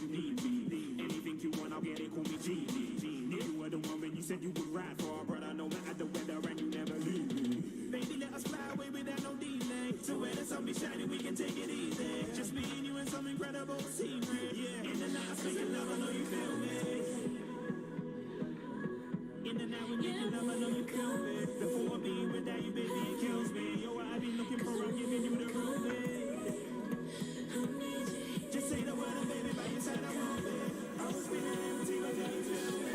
you need me. Anything you want, I'll get it, call me Genie. You were the one when you said you would ride for, but I no matter the weather and you never leave me. Baby, let us fly away without no delay. So when the sun be shining, we can take it easy. Just me and you and some incredible scenery. Yeah, in the night I feel your love, I know you feel me. In the night when you feel love, I know you feel me. The thought of being without you, baby, it kills me. You're what I've been looking for, I'm giving you the room, just say the word and baby, by your side I want it. I was feeling empty, but now you feel me.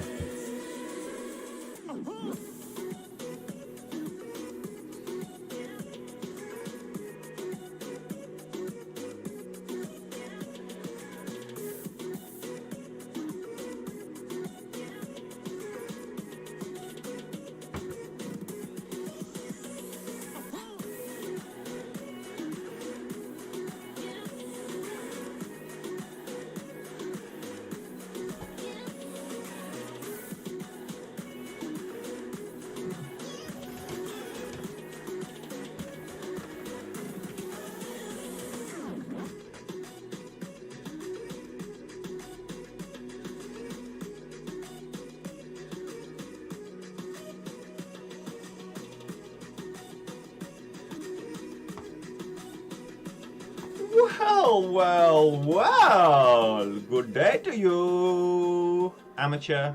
Well, good day to you. Amateur.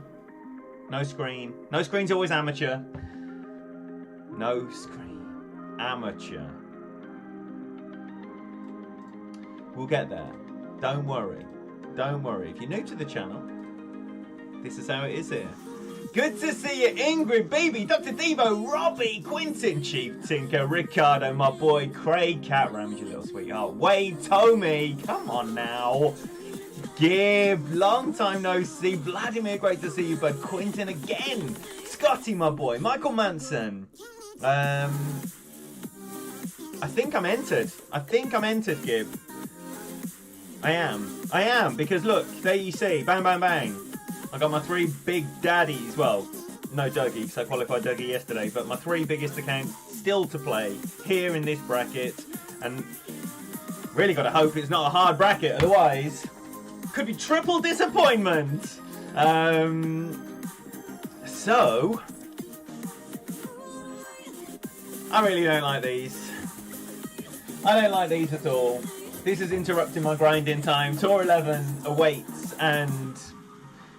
No screen. No screen's always amateur. No screen. Amateur. We'll get there. Don't worry. Don't worry. If you're new to the channel, this is how it is here. Good to see you, Ingrid, Baby, Dr. Devo, Robbie, Quinton, Chief Tinker, Ricardo, my boy, Craig, Cat Rams, you little sweetheart, Wade, Tommy, come on now, Gib, long time no see, Vladimir, great to see you, bud, Quinton again, Scotty, my boy, Michael Manson, I think I'm entered, Gib, I am, because look, there you see, bang, bang, bang. I got my 3 big daddies, well, no Dougie, because I qualified Dougie yesterday, but my 3 biggest accounts still to play here in this bracket, and really got to hope it's not a hard bracket, otherwise could be triple disappointment. So, I really don't like these. I don't like these at all. This is interrupting my grinding time. Tour 11 awaits, and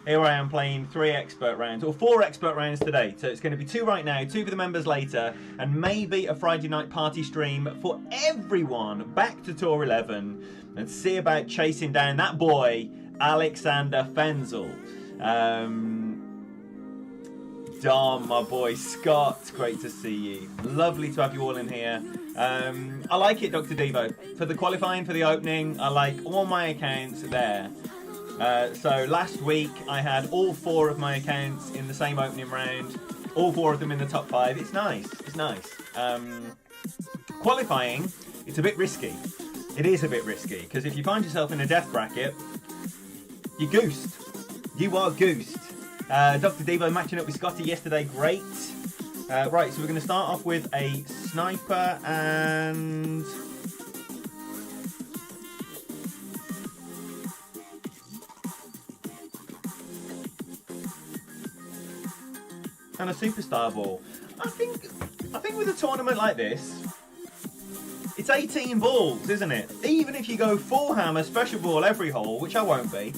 here I am playing 3 expert rounds, or 4 expert rounds today. So it's going to be 2 right now, 2 for the members later, and maybe a Friday night party stream for everyone back to Tour 11 and see about chasing down that boy, Alexander Fenzel. Dom, my boy, Scott, great to see you. Lovely to have you all in here. I like it, Dr. Devo. For the qualifying, for the opening, I like all my accounts there. So last week I had all 4 of my accounts in the same opening round, all 4 of them in the top 5. It's nice, it's nice. Qualifying, it's a bit risky. It is a bit risky, because if you find yourself in a death bracket, you're goosed. You are goosed. Dr. Devo matching up with Scotty yesterday, great. Right, so we're going to start off with a sniper and a superstar ball. I think with a tournament like this, it's 18 balls, isn't it? Even if you go full hammer, special ball every hole, which I won't be,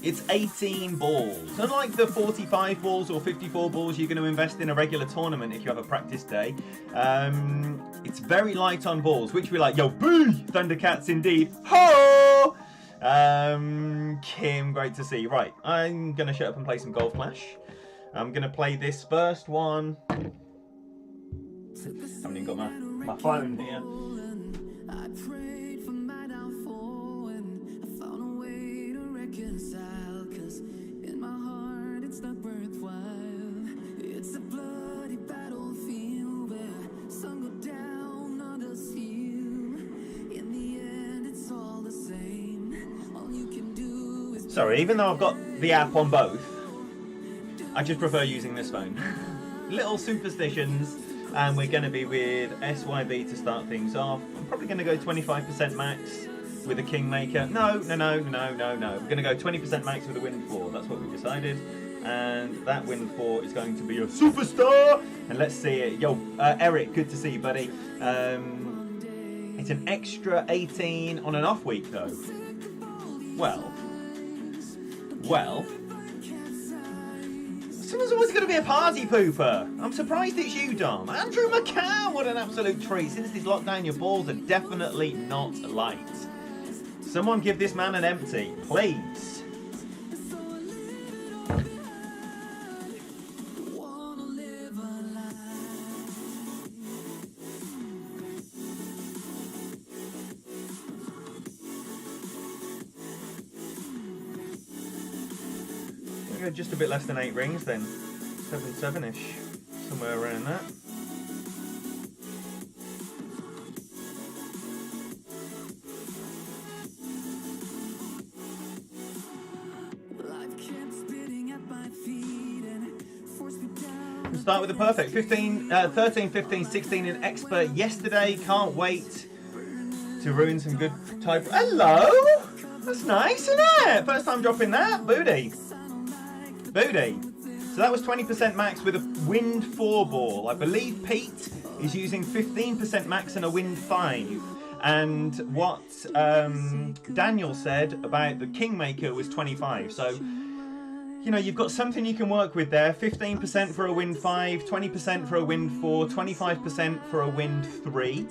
it's 18 balls. Unlike the 45 balls or 54 balls you're going to invest in a regular tournament if you have a practice day, it's very light on balls, which we like. Yo, boo! Thundercats indeed. Ho! Kim, great to see you. Right, I'm going to shut up and play some Golf Clash. I'm going to play this first one. I haven't even got my phone here. I prayed for my downfall and I found a way to reconcile, 'cause in my heart it's not worthwhile. It's a bloody battlefield where sun go down, others heal. In the end it's all the same. All you can do is... Sorry, even though I've got the app on both, I just prefer using this phone. Little superstitions, and we're going to be with SYB to start things off. I'm probably going to go 25% max. with a Kingmaker. No. We're going to go 20% max with a wind 4. That's what we've decided. And that wind 4 is going to be a superstar. And let's see it. Yo, Eric, good to see you, buddy. It's an extra 18 on an off week, though. Well. Someone's always going to be a party pooper. I'm surprised it's you, Dom. Andrew McCann, what an absolute treat. Since this lockdown, your balls are definitely not light. Someone give this man an empty, please. Just a bit less than 8 rings then. 7-ish. Somewhere around that. We'll start with the perfect. 13, 15, 16 in expert yesterday. Can't wait to ruin some good type. Hello! That's nice, isn't it? First time dropping that. Booty. So that was 20% max with a wind 4 ball. I believe Pete is using 15% max and a wind 5. And what Daniel said about the Kingmaker was 25. So, you know, you've got something you can work with there. 15% for a wind 5, 20% for a wind 4, 25% for a wind 3.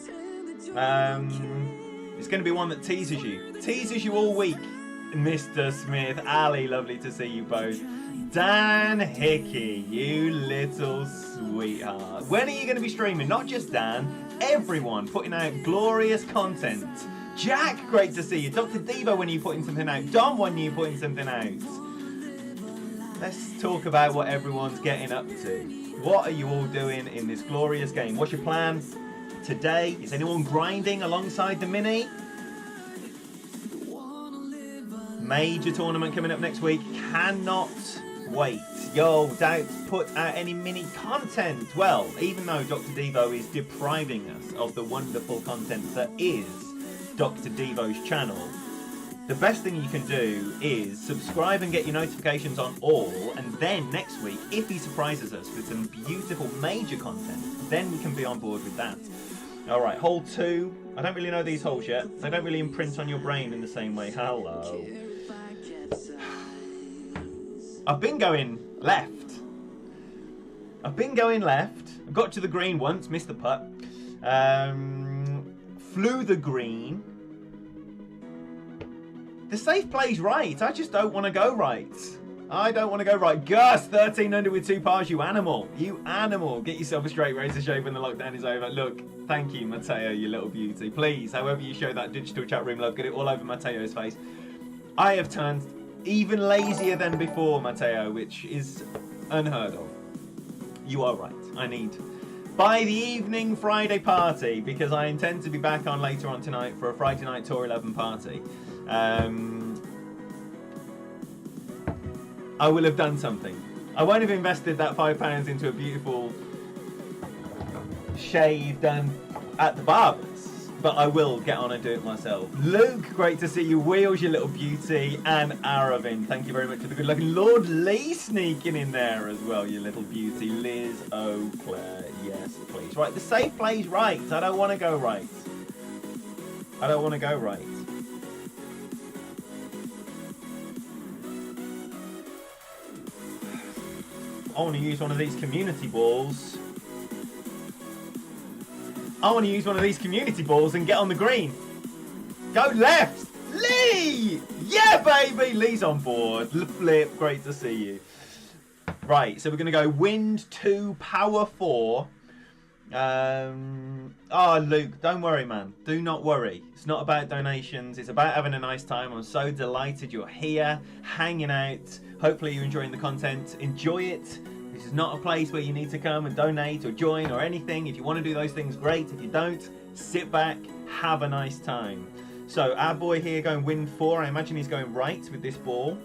It's going to be one that teases you all week. Mr. Smith, Ali, lovely to see you both. Dan Hickey, you little sweetheart. When are you going to be streaming? Not just Dan, everyone putting out glorious content. Jack, great to see you. Dr. Devo, when are you putting something out? Dom, when are you putting something out? Let's talk about what everyone's getting up to. What are you all doing in this glorious game? What's your plan today? Is anyone grinding alongside the mini? Major tournament coming up next week. Cannot wait. Yo, don't put out any mini content. Well, even though Dr. Devo is depriving us of the wonderful content that is Dr. Devo's channel, the best thing you can do is subscribe and get your notifications on all, and then next week, if he surprises us with some beautiful major content, then we can be on board with that. Alright, hole 2. I don't really know these holes yet. They don't really imprint on your brain in the same way. Hello. I've been going left. I've got to the green once, missed the putt. Flew the green. The safe play's right. I just don't want to go right. Gus, 13 under with 2 pars, you animal. Get yourself a straight razor shave when the lockdown is over. Look, thank you, Matteo, you little beauty. Please, however you show that digital chat room love, get it all over Matteo's face. I have turned even lazier than before, Matteo, which is unheard of. You are right. I need by the evening Friday party, because I intend to be back on later on tonight for a Friday night Tour 11 party. I will have done something. I won't have invested that £5 into a beautiful shave done at the barber's, but I will get on and do it myself. Luke, great to see you. Wheels, you little beauty. And Aravind, thank you very much for the good luck. And Lord Lee sneaking in there as well, you little beauty. Liz O'Clair, yes, please. Right, the safe play's right. I don't want to go right. I want to use one of these community balls. And get on the green. Go left. Lee! Yeah, baby! Lee's on board. Flip, great to see you. Right, so we're going to go wind 2, power 4. Luke, don't worry, man. Do not worry. It's not about donations. It's about having a nice time. I'm so delighted you're here, hanging out. Hopefully you're enjoying the content. Enjoy it. This is not a place where you need to come and donate or join or anything. If you want to do those things, great. If you don't, sit back, have a nice time. So our boy here going wind 4. I imagine he's going right with this ball.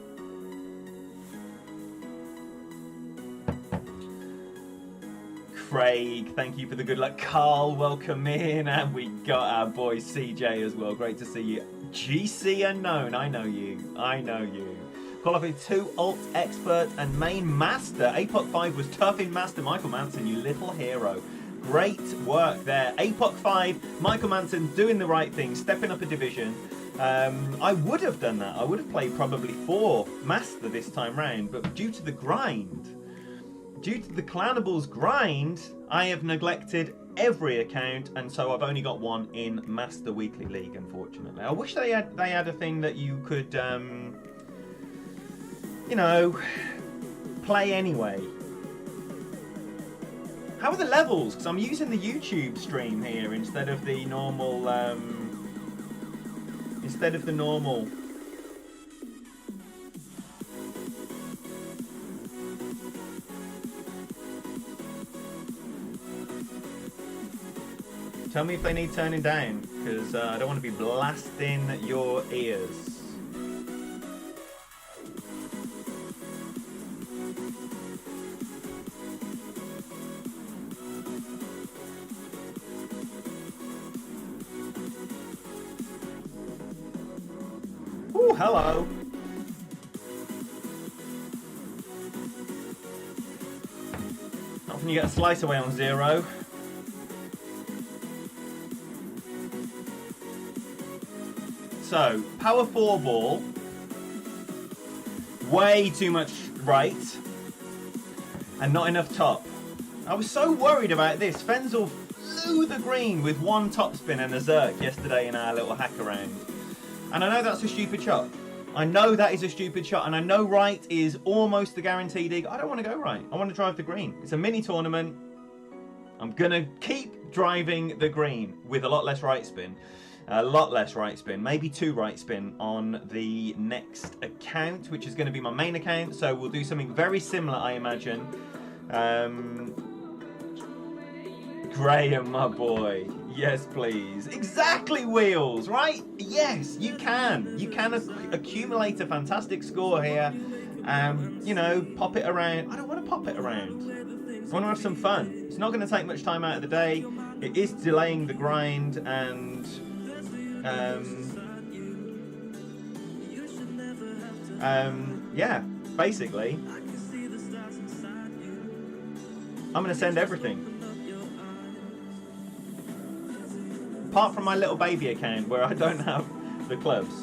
Craig, thank you for the good luck. Carl, welcome in. And we got our boy CJ as well. Great to see you. GC unknown. I know you. I know you. Call of Duty 2 alt expert and main master. APOC 5 was tough in master. Michael Manson, you little hero. Great work there. APOC 5, Michael Manson doing the right thing, stepping up a division. I would have done that. I would have played probably 4 master this time round, but due to the grind, due to the Clanables grind, I have neglected every account, and so I've only got 1 in Master Weekly League, unfortunately. I wish they had a thing that you could, you know, play anyway. How are the levels? Because I'm using the YouTube stream here instead of the normal, Tell me if they need turning down, because I don't want to be blasting your ears. Ooh, hello. Often you get a slice away on 0. So, power 4 ball, way too much right, and not enough top. I was so worried about this. Fenzel flew the green with 1 topspin and a Zerk yesterday in our little hack around. And I know that's a stupid shot. I know that is a stupid shot, and I know right is almost the guaranteed dig. I don't want to go right. I want to drive the green. It's a mini tournament. I'm going to keep driving the green with a lot less right spin. A lot less right spin, maybe 2 right spin on the next account, which is going to be my main account. So we'll do something very similar, I imagine. Graham, my boy. Yes, please. Exactly, Wheels, right? Yes, you can. You can accumulate a fantastic score here. You know, pop it around. I don't want to pop it around. I want to have some fun. It's not going to take much time out of the day. It is delaying the grind, and yeah, basically, I'm going to send everything. Apart from my little baby account where I don't have the clubs.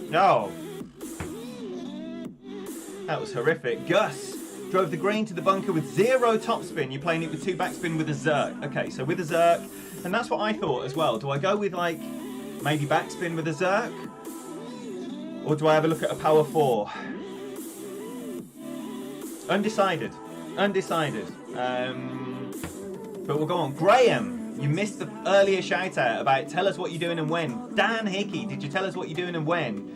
No. That was horrific. Gus drove the green to the bunker with 0 topspin. You're playing it with 2 backspin with a Zerk. Okay, so with a Zerk, and that's what I thought as well. Do I go with like maybe backspin with a Zerk? Or do I have a look at a power 4? Undecided. Undecided. But we'll go on. Graham, you missed the earlier shout out about tell us what you're doing and when. Dan Hickey, did you tell us what you're doing and when?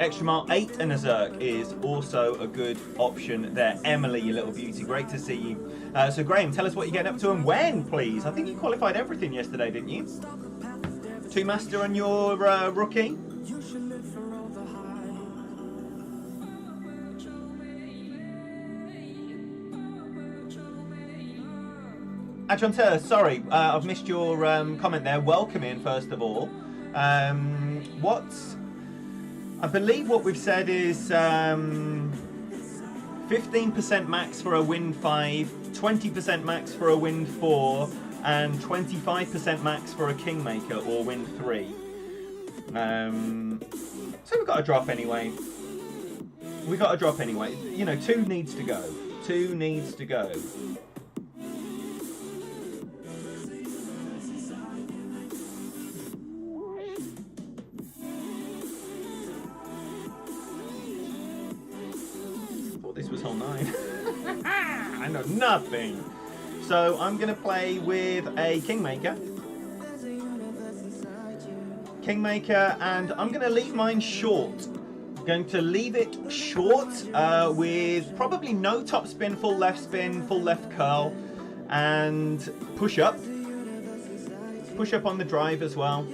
Extra mile 8 and a Zerk is also a good option there. Emily, you little beauty, great to see you. So Graham, tell us what you're getting up to and when, please. I think you qualified everything yesterday, didn't you? 2 master on your rookie. Adjunter, sorry, I've missed your comment there. Welcome in, first of all. I believe what we've said is 15% max for a win 5, 20% max for a win 4, and 25% max for a Kingmaker or win 3. So we've got to drop anyway. We've got to drop anyway. You know, 2 needs to go. 2 needs to go. Thought this was hole 9. I know nothing. So I'm going to play with a Kingmaker. Kingmaker, and I'm going to leave mine short. I'm going to leave it short with probably no top spin, full left curl, and push up. Push up on the drive as well.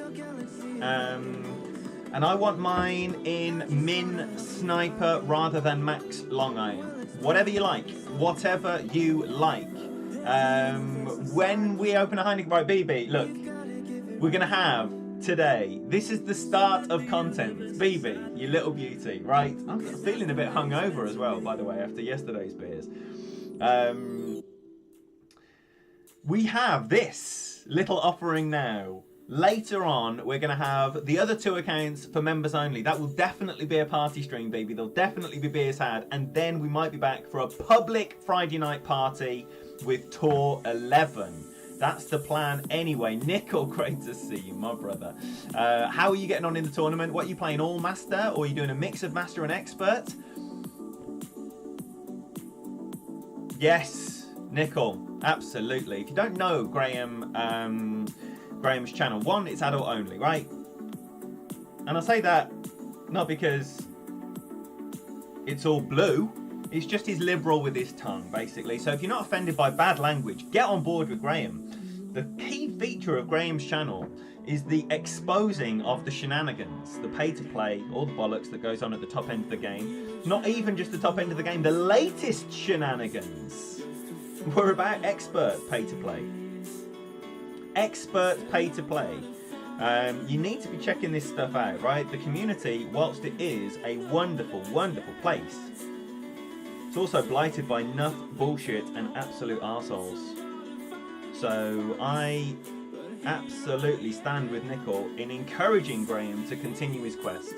And I want mine in Min Sniper rather than Max Long Iron. Whatever you like. Whatever you like. When we open a Heineken, right, BB, look, we're going to have today, this is the start of content. BB, you little beauty, right? I'm feeling a bit hungover as well, by the way, after yesterday's beers. We have this little offering now. Later on, we're going to have the other 2 accounts for members only. That will definitely be a party stream, baby. There'll definitely be beers had. And then we might be back for a public Friday night party with Tour 11. That's the plan anyway. Nickel, great to see you, my brother. How are you getting on in the tournament? What are you playing, all master? Or are you doing a mix of master and expert? Yes, Nickel, absolutely. If you don't know Graham's channel, 1, it's adult only, right? And I say that not because it's all blue. It's just he's liberal with his tongue, basically. So if you're not offended by bad language, get on board with Graham. The key feature of Graham's channel is the exposing of the shenanigans, the pay-to-play, all the bollocks that goes on at the top end of the game. Not even just the top end of the game, the latest shenanigans were about expert pay-to-play. Expert pay-to-play. You need to be checking this stuff out, right? The community, whilst it is a wonderful, wonderful place, it's also blighted by enough bullshit and absolute arseholes. So I absolutely stand with Nickel in encouraging Graham to continue his quest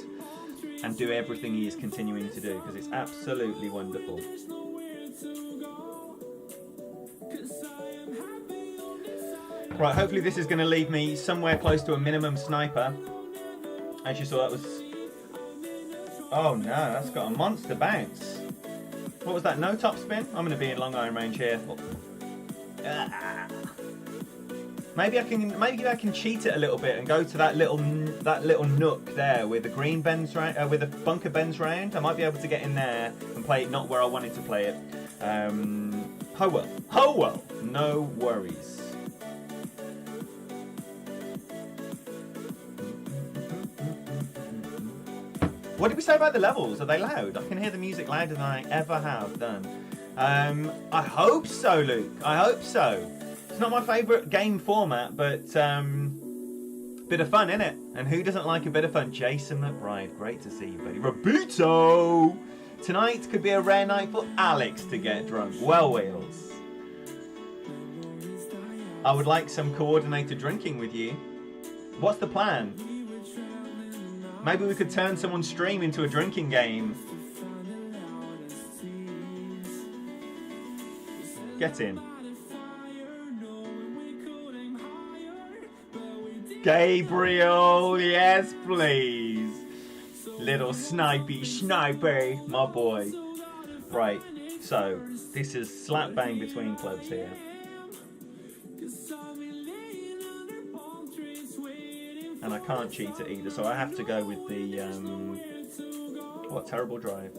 and do everything he is continuing to do, because it's absolutely wonderful. Right, hopefully this is going to leave me somewhere close to a minimum sniper. As you saw, that was... Oh no, that's got a monster bounce. What was that, no top spin? I'm going to be in long iron range here. Maybe I can cheat it a little bit and go to that little nook there where the green bends round, where the bunker bends round. I might be able to get in there and play it not where I wanted to play it. Oh well, no worries. What did we say about the levels? Are they loud? I can hear the music louder than I ever have done. I hope so, Luke. I hope so. It's not my favourite game format, but bit of fun, innit? And who doesn't like a bit of fun? Jason McBride, great to see you, buddy. Robuto! Tonight could be a rare night for Alex to get drunk. Well, Wheels. I would like some coordinated drinking with you. What's the plan? Maybe we could turn someone's stream into a drinking game. Get in. Gabriel, yes please. Little snipey sniper, my boy. Right, so this is slap bang between clubs here. And I can't cheat it either, so I have to go with the, what terrible drive.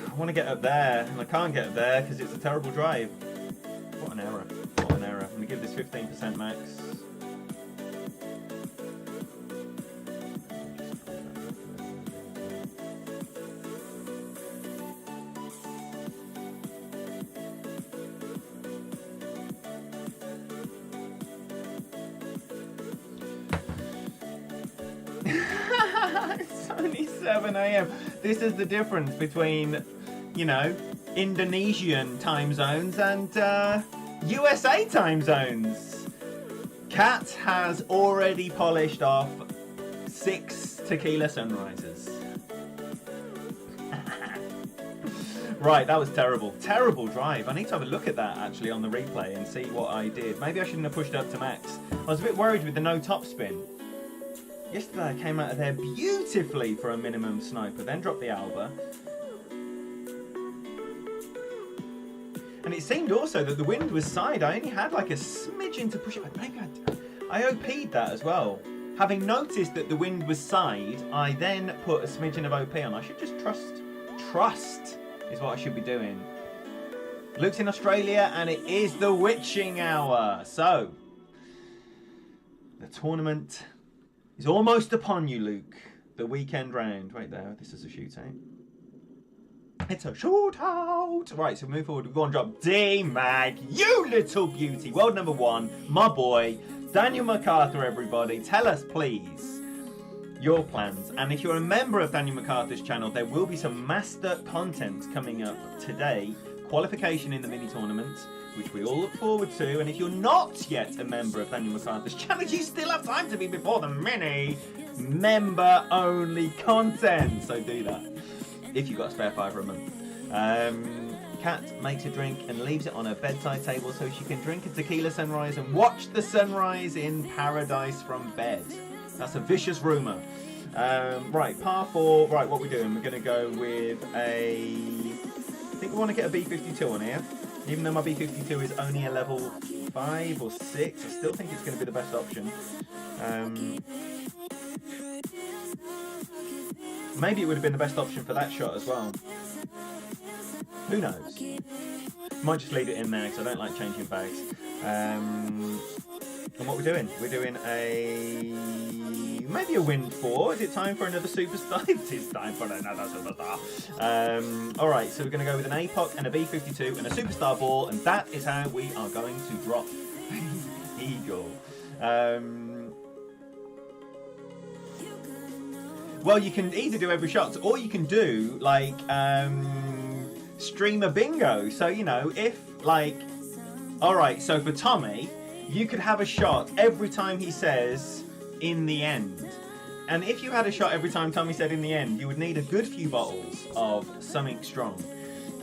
I want to get up there, and I can't get up there because it's a terrible drive. What an error. What an error. I'm going to give this 15% max. It's only 7 AM. This is the difference between, you know, Indonesian time zones and USA time zones. Kat has already polished off 6 tequila sunrises. Right, that was terrible. Terrible drive. I need to have a look at that actually on the replay and see what I did. Maybe I shouldn't have pushed up to max. I was a bit worried with the no top spin. Yesterday I came out of there beautifully for a minimum sniper, then dropped the Alba. And it seemed also that the wind was side. I only had like a smidgen to push it. Maybe I OP'd that as well. Having noticed that the wind was side, I then put a smidgen of OP on. I should just trust is what I should be doing. Luke's in Australia and it is the witching hour. So, the tournament is almost upon you, Luke. The weekend round. Wait there, this is a shootout. It's a shootout. Right, so move forward. We go and drop D-Mag, you little beauty. World number 1, my boy, Daniel MacArthur, everybody. Tell us, please, your plans. And if you're a member of Daniel MacArthur's channel, there will be some master content coming up today. Qualification in the mini tournament, which we all look forward to. And if you're not yet a member of Daniel MacArthur's channel, you still have time to be before the mini member-only content. So do that if you've got a spare $5 for a month. Kat makes a drink and leaves it on her bedside table so she can drink a tequila sunrise and watch the sunrise in paradise from bed. That's a vicious rumour. Right, par 4. Right, what we're doing? We're going to go with a... I think we want to get a B52 on here. Even though my B52 is only a level 5 or 6, I still think it's going to be the best option. Maybe it would have been the best option for that shot as well. Who knows? Might just leave it in there because I don't like changing bags. And what we're doing? We're doing maybe a wind 4. Is it time for another superstar? It is time for another superstar. Alright, so we're going to go with an APOC and a B52 and a superstar ball, and that is how we are going to drop Eagle. Well, you can either do every shot, or you can do, like, streamer bingo. So, you know, if, like... Alright, so for Tommy, you could have a shot every time he says, in the end. And if you had a shot every time Tommy said in the end, you would need a good few bottles of something strong.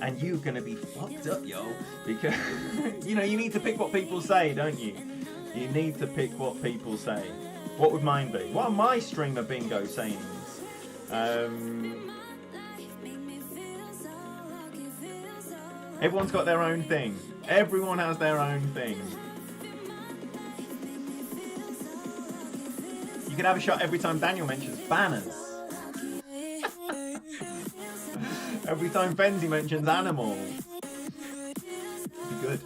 And you're going to be fucked up, yo. Because, you know, you need to pick what people say, don't you? You need to pick what people say. What would mine be? What are my streamer bingo sayings? Everyone's got their own thing. Everyone has their own thing. You can have a shot every time Daniel mentions banners. Every time Fenzi mentions animals. Be good.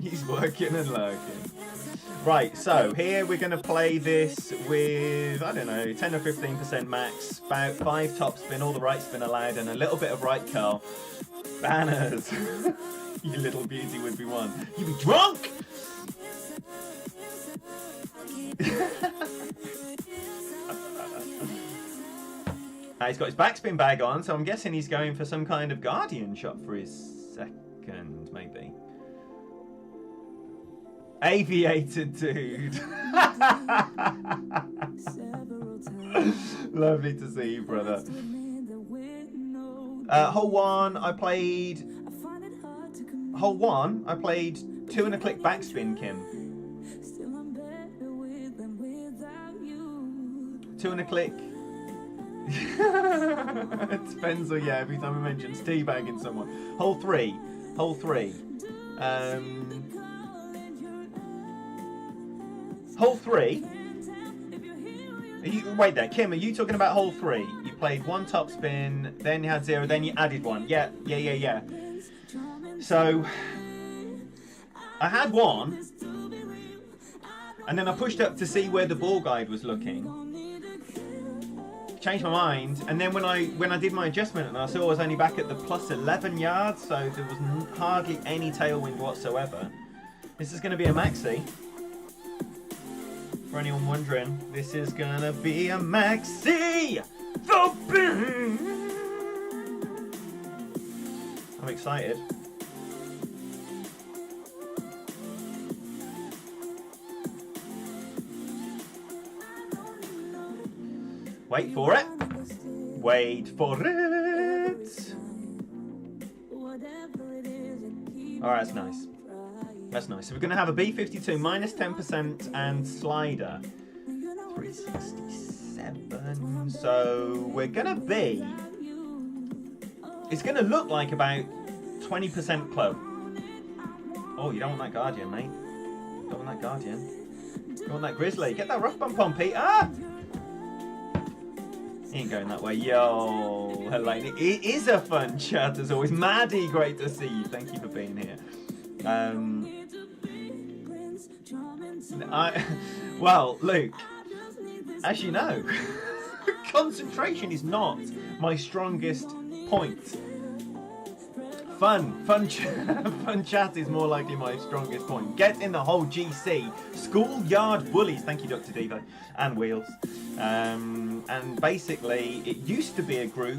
He's working and lurking. Right, so here we're going to play this with, I don't know, 10 or 15% max, about 5 top spin, all the right spin allowed, and a little bit of right curl. Banners. You little beauty would be one. You'd be drunk! He's got his backspin bag on, so I'm guessing he's going for some kind of guardian shot for his second, maybe. Aviator dude. Lovely to see you, brother. Hole 1, I played 2 and a click backspin, Kim. 2 and a click. It depends on, yeah, every time he mentions teabagging someone. Hole 3. Hole 3. Hole 3. Wait there, Kim, are you talking about hole 3? You played 1 top spin, then you had 0, then you added 1. Yeah. So, I had 1, and then I pushed up to see where the ball guide was looking. Changed my mind, and then when I did my adjustment and I saw I was only back at the plus 11 yards, so there was hardly any tailwind whatsoever. This is going to be a maxi. For anyone wondering, this is gonna be a maxi! The bin! I'm excited. Wait for it. Wait for it. Alright, that's nice. That's nice. So we're going to have a B52 minus 10% and slider. 367. So we're going to be... It's going to look like about 20% club. Oh, you don't want that guardian, mate. You don't want that guardian. You want that grizzly. Get that rough bump on, Peter. He ain't going that way. Yo, Helene. It is a fun chat as always. Maddie, great to see you. Thank you for being here. Well, Luke, as you know, concentration is not my strongest point. Fun chat is more likely my strongest point. Get in the whole GC. Schoolyard bullies. Thank you, Dr. Devo. And Wheels. And basically, it used to be a group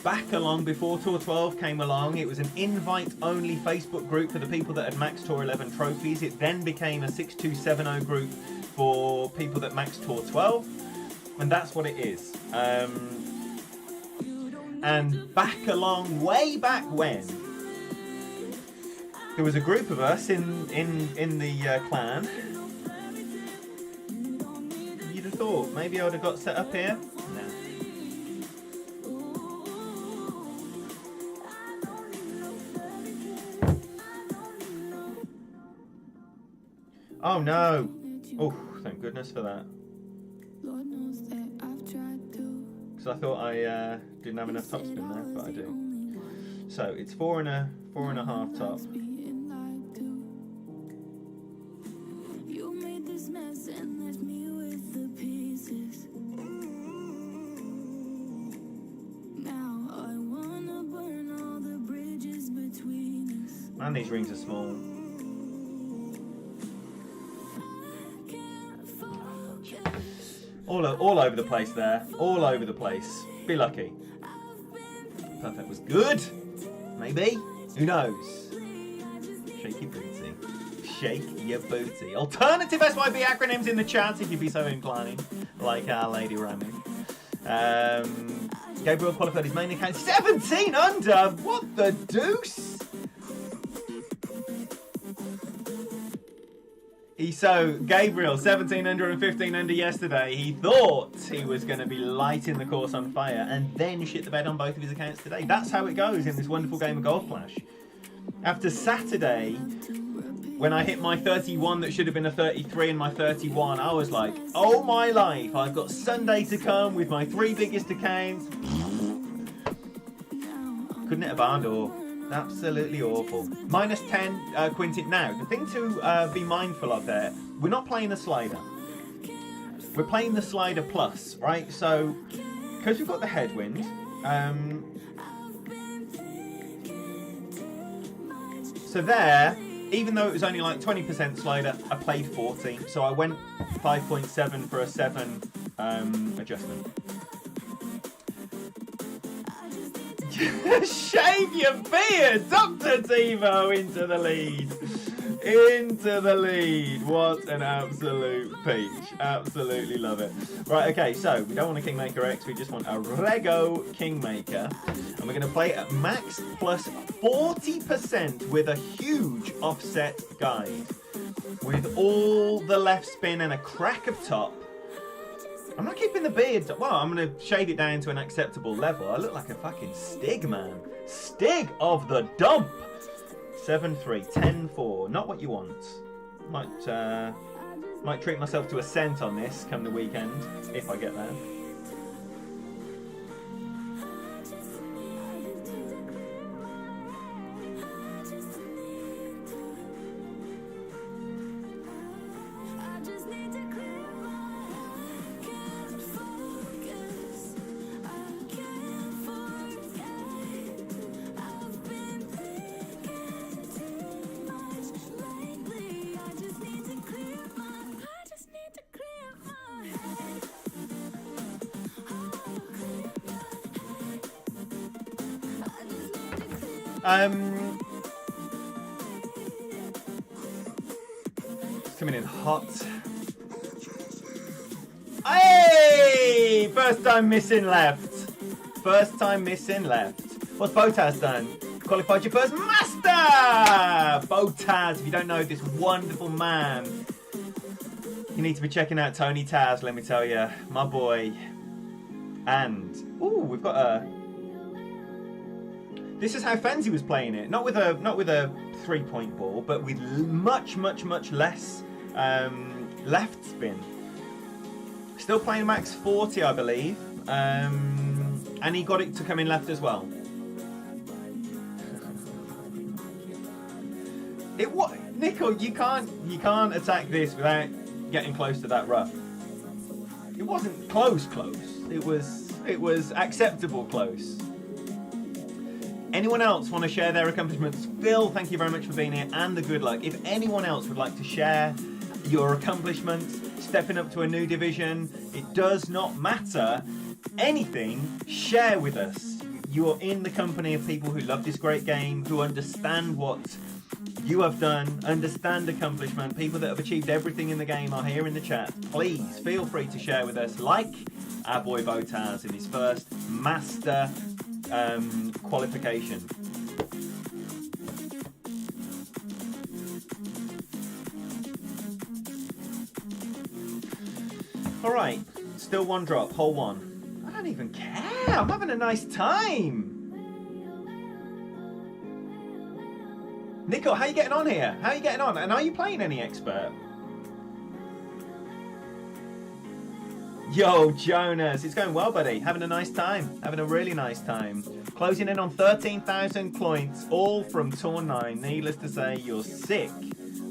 back along before Tour 12 came along. It was an invite-only Facebook group for the people that had maxed Tour 11 trophies. It then became a 6270 group for people that maxed Tour 12. And that's what it is. And back along, way back when, there was a group of us in the clan. You'd have thought maybe I would have got set up here. No. Oh no! Oh, thank goodness for that. Because I thought I didn't have enough topspin there, but I do. So it's 4.5 top. And these rings are small. All over the place there. All over the place. Be lucky. Perfect was good. Maybe. Who knows? Shake your booty. Shake your booty. Alternative SYB acronyms in the chat if you'd be so inclined. Like our Lady Rami. Gabriel qualified his main account. 17 under! What the deuce? So, Gabriel, 17 under and 15 under yesterday. He thought he was going to be lighting the course on fire and then shit the bed on both of his accounts today. That's how it goes in this wonderful game of Golf Clash. After Saturday, when I hit my 31 that should have been a 33 and my 31, I was like, oh my life, I've got Sunday to come with my 3 biggest accounts. Couldn't hit a barn door. Absolutely awful. Minus 10, Quintin. Now, the thing to be mindful of there, we're not playing a slider. We're playing the slider plus, right? So, because we've got the headwind, so there, even though it was only like 20% slider, I played 40. So I went 5.7 for a 7 adjustment. Shave your beard! Dr. Devo into the lead. Into the lead. What an absolute peach. Absolutely love it. Right, okay, so we don't want a Kingmaker X, we just want a Rego Kingmaker. And we're going to play at max plus 40% with a huge offset guide. With all the left spin and a crack of top. I'm not keeping the beard. Well, I'm going to shade it down to an acceptable level. I look like a fucking Stig, man. Stig of the dump. 7-3, 10-4. Not what you want. Might treat myself to a cent on this come the weekend, if I get there. It's coming in hot. Hey! First time missing left. First time missing left. What's Botaz done? Qualified your first master! Botaz, if you don't know this wonderful man, you need to be checking out Tony Taz, let me tell you. My boy. And, ooh, we've got a... This is how Fenzi was playing it. Not with a 3-point ball, but with much less left spin. Still playing max 40, I believe. And he got it to come in left as well. Nickel, you can't attack this without getting close to that rough. It wasn't close. It was acceptable close. Anyone else want to share their accomplishments? Phil, thank you very much for being here, and the good luck. If anyone else would like to share your accomplishments, stepping up to a new division, it does not matter. Anything, share with us. You're in the company of people who love this great game, who understand what you have done, understand accomplishment. People that have achieved everything in the game are here in the chat. Please feel free to share with us, like our boy Botaz in his first master qualification. All right, still one drop, hole one. I don't even care. I'm having a nice time. Nico, how are you getting on here? How are you getting on? And are you playing any expert? Yo, Jonas, it's going well, buddy. Having a nice time. Having a really nice time. Closing in on 13,000 coins, all from Tour 9. Needless to say, you're sick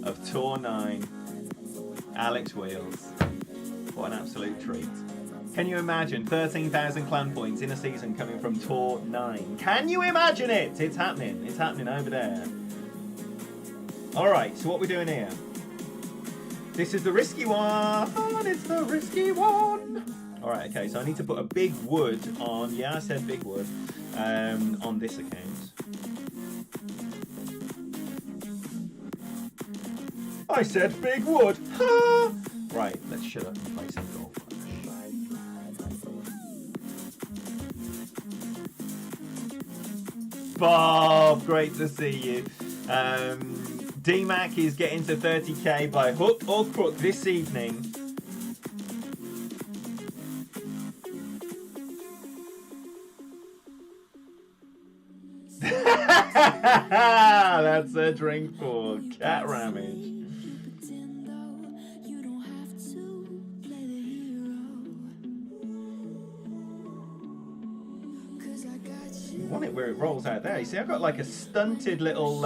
of Tour 9. Alex Wheels. What an absolute treat. Can you imagine 13,000 clan points in a season coming from Tour 9? Can you imagine it? It's happening. It's happening over there. Alright, so what we're doing here. This is the risky one. It's the risky one. Alright, okay, so I need to put a big wood on. Yeah, I said big wood. On this account. I said big wood. Ha! Right, let's shut up and play some golf. Bob, great to see you. DMAC is getting to 30k by hook or crook this evening. That's a drink for cat ramage. You want it where it rolls out there. You see, I've got like a stunted little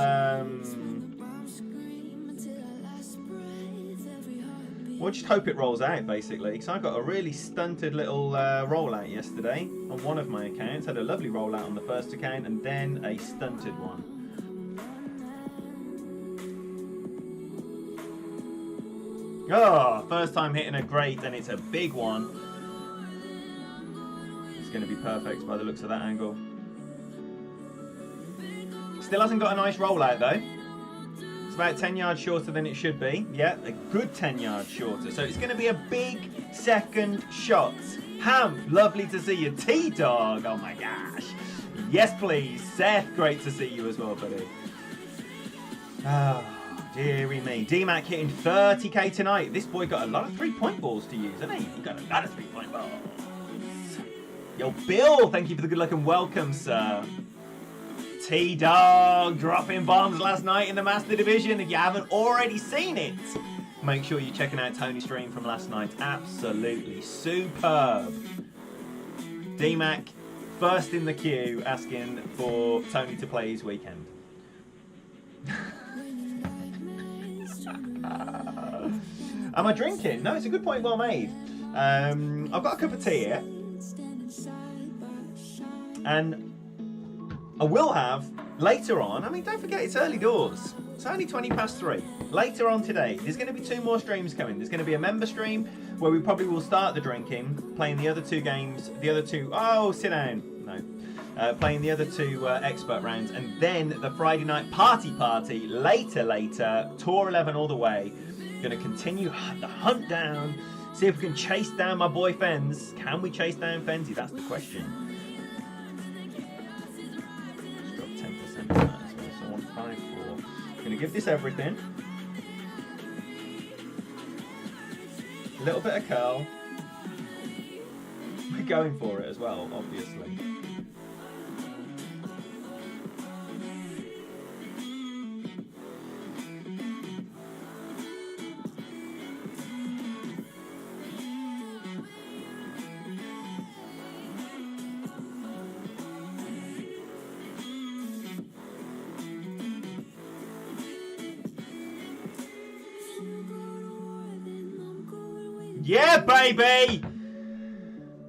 we'll just hope it rolls out, basically, because I got a really stunted little rollout yesterday on one of my accounts. Had a lovely rollout on the first account and then a stunted one. Oh, first time hitting a great, and it's a big one. It's going to be perfect by the looks of that angle. Still hasn't got a nice rollout though. About 10 yards shorter than it should be. Yeah, a good 10 yards shorter. So it's going to be a big second shot. Ham, lovely to see you. T-Dog, oh my gosh. Yes, please. Seth, great to see you as well, buddy. Oh, dearie me. DMAC hitting 30k tonight. This boy got a lot of 3-point balls to use, hasn't he? He got a lot of 3-point balls. Yo, Bill, thank you for the good luck and welcome, sir. T-Dog dropping bombs last night in the Master Division. If you haven't already seen it, make sure you're checking out Tony's stream from last night. Absolutely superb. DMAC, first in the queue, asking for Tony to play his weekend. Am I drinking? No, it's a good point, well made. I've got a cup of tea here. And I will have, later on, I mean, don't forget, it's early doors. It's only 3:20. Later on today, there's going to be 2 more streams coming. There's going to be a member stream where we probably will start the drinking, playing the other 2 games, the other 2, oh, sit down, no. Playing the other 2 expert rounds, and then the Friday night party, later, Tour 11 all the way. Going to continue the hunt down, see if we can chase down my boy Fens. Can we chase down Fenzy? That's the question. Gonna give this everything. A little bit of curl. We're going for it as well, obviously. Yeah, baby!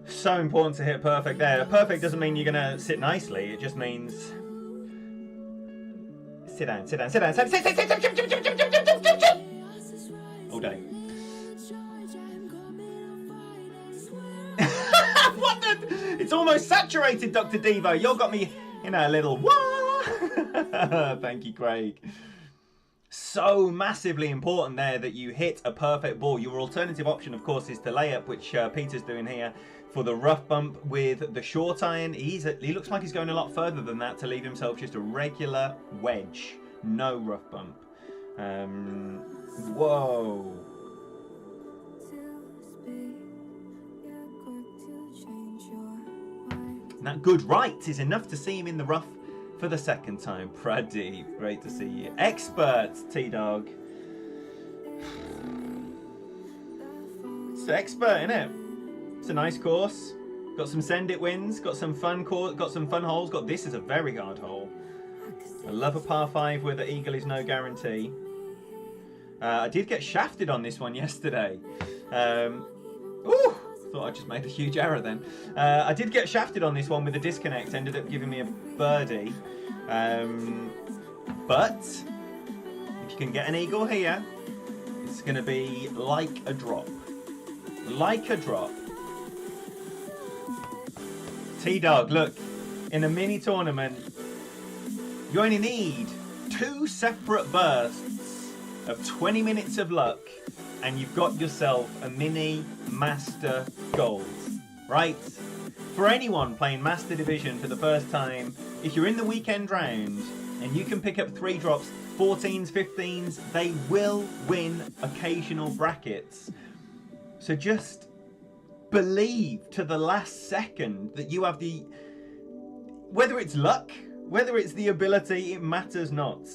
So important to hit perfect there. Perfect doesn't mean you're going to sit nicely. It just means... Sit down, sit down, sit down, sit, all day. What the? It's almost saturated, Dr. Devo. You got me in a little wah. Thank you, Craig. So massively important there that you hit a perfect ball. Your alternative option, of course, is to lay up, which Peter's doing here for the rough bump with the short iron. He looks like he's going a lot further than that to leave himself just a regular wedge. No rough bump. Whoa. That good right is enough to see him in the rough for the second time. Pradeep, great to see you. Expert, T-Dog. It's expert, isn't it? It's a nice course. Got some send it wins. Got some fun holes. Got this is a very hard hole. I love a par 5 where the eagle is no guarantee. I did get shafted on this one yesterday. Ooh, thought I just made a huge error then. I did get shafted on this one with a disconnect. Ended up giving me a birdie. But if you can get an eagle here, it's going to be like a drop. Like a drop. T-Dog, look, in a mini tournament, you only need 2 separate bursts of 20 minutes of luck and you've got yourself a mini Master Gold, right? For anyone playing Master Division for the first time, if you're in the weekend round and you can pick up 3 drops, 14s, 15s, they will win occasional brackets. So just believe to the last second that you have the... Whether it's luck, whether it's the ability, it matters not.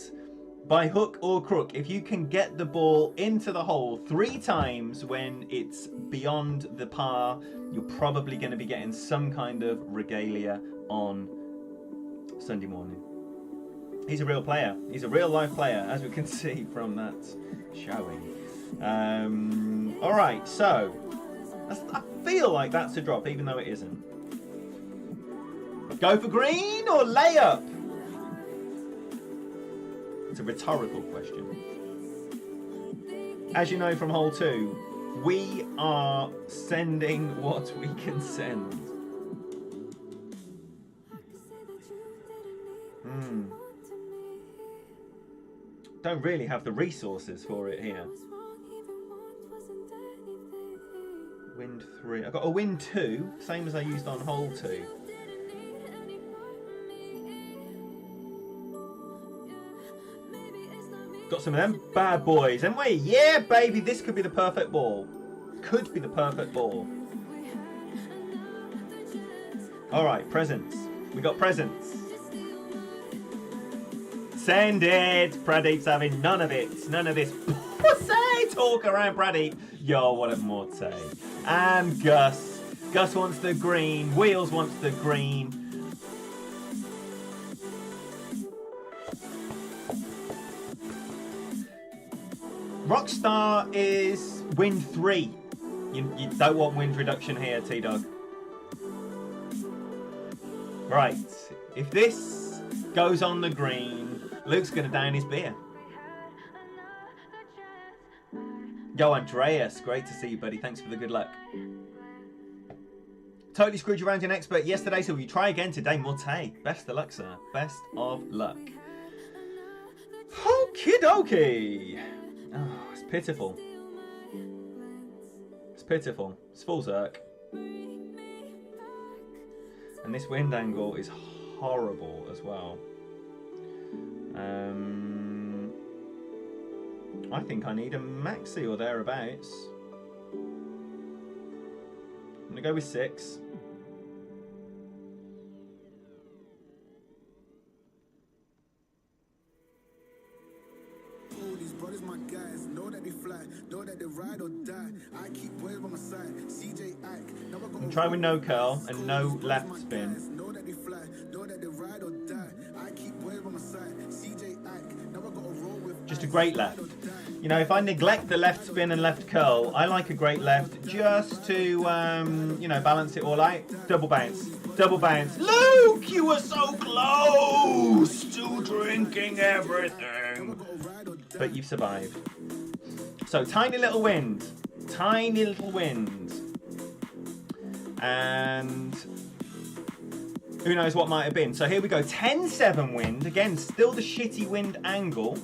By hook or crook, if you can get the ball into the hole 3 times when it's beyond the par, you're probably going to be getting some kind of regalia on Sunday morning. He's a real player. He's a real life player, as we can see from that showing. All right, so I feel like that's a drop, even though it isn't. Go for green or layup? It's a rhetorical question. As you know from hole 2, we are sending what we can send. Don't really have the resources for it here. Wind 3. I've got a wind 2, same as I used on hole 2. Got some of them bad boys, haven't we? Yeah, baby, this could be the perfect ball. Could be the perfect ball. All right, presents. We got presents. Send it. Pradeep's having none of it. None of this pussy talk around Pradeep. Yo, what a morte. And Gus. Gus wants the green. Wheels wants the green. Rockstar is wind 3. You don't want wind reduction here, T-Dog. Right. If this goes on the green, Luke's going to down his beer. Yo, Andreas. Great to see you, buddy. Thanks for the good luck. Totally screwed you around your expert yesterday, so will you try again today? Morte. Best of luck, sir. Best of luck. Okie dokie. Oh, it's pitiful. It's pitiful. It's full zerk. And this wind angle is horrible as well. I think I need a maxi or thereabouts. I'm going to go with 6. Brothers, my guys, know that they fly, know that they ride or die. I keep boys by my side. CJ Ike. I'm trying with no curl and no left spin. Know that they fly, know that they ride or die. I keep boys by my side. CJ Ike. Now I got a roll with just a great left. You know, if I neglect the left spin and left curl, I like a great left just to, you know, balance it all out. Double bounce. Double bounce. Luke, you were so close to drinking everything. But you've survived. So, tiny little wind. Tiny little wind. And who knows what might have been. So here we go. 10-7 wind. Again, still the shitty wind angle.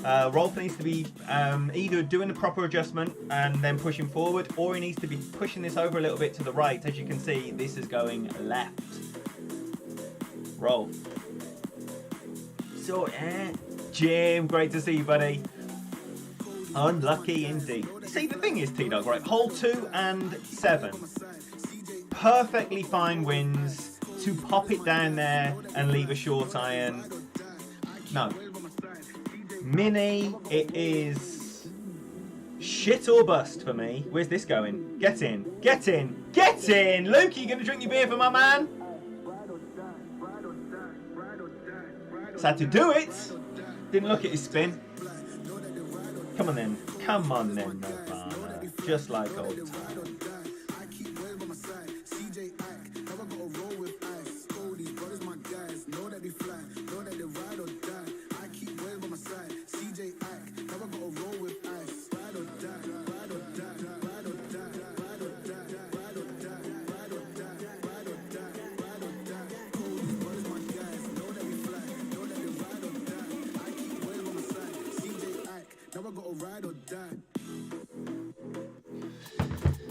Rolf needs to be either doing the proper adjustment and then pushing forward, or he needs to be pushing this over a little bit to the right. As you can see, this is going left. Rolf. So, Jim, great to see you, buddy. Unlucky indeed. See, the thing is, T-Dog, right? Hole 2 and 7. Perfectly fine winds to pop it down there and leave a short iron. No. Mini, it is shit or bust for me. Where's this going? Get in. Get in. Get in! Luke, you going to drink your beer for my man? So I had to do it. Didn't look at his spin. Come on then. Come on then, Nirvana. Just like old times.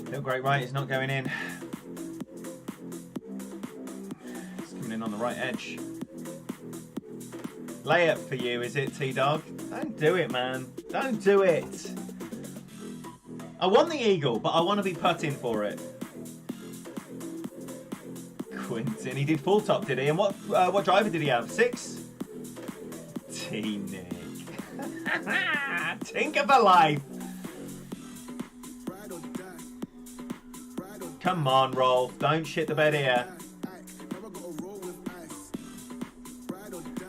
Little great right, it's not going in. It's coming in on the right edge. Layup for you, is it, T-Dog? Don't do it, man. Don't do it. I want the eagle, but I want to be putting for it. Quinton, he did full top, did he? And what driver did he have? 6? T-Nick. Tinker for life. Come on, Rolf. Don't shit the bed here.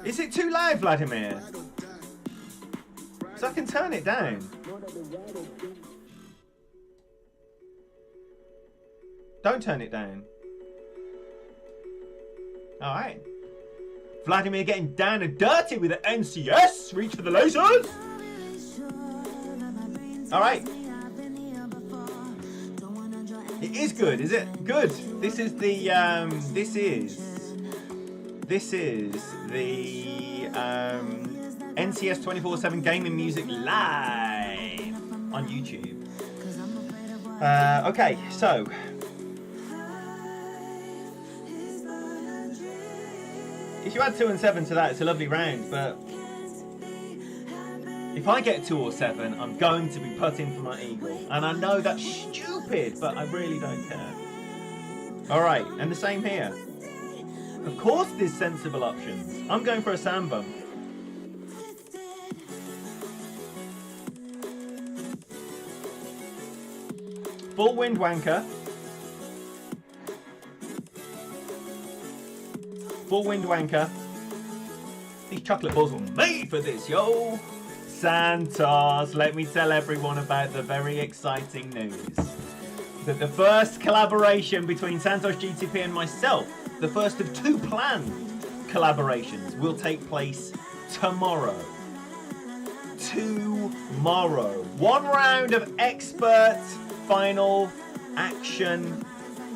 Is it too loud, Vladimir? Because I can turn it down. Don't turn it down. Alright. Vladimir getting down and dirty with the NCS. Reach for the lasers. Alright. It is good, is it? Good. This is the NCS 24/7 gaming music live on YouTube. Okay, so if you add 2 and 7 to that, it's a lovely round, but if I get 2 or 7, I'm going to be putting for my eagle. And I know that's stupid, but I really don't care. Alright, and the same here. Of course there's sensible options. I'm going for a sand bump. Full wind wanker. Full wind wanker. These chocolate balls were made for this, yo! Santos, let me tell everyone about the very exciting news. That the first collaboration between Santos GTP and myself, the first of 2 planned collaborations, will take place tomorrow. Tomorrow. 1 round of expert final action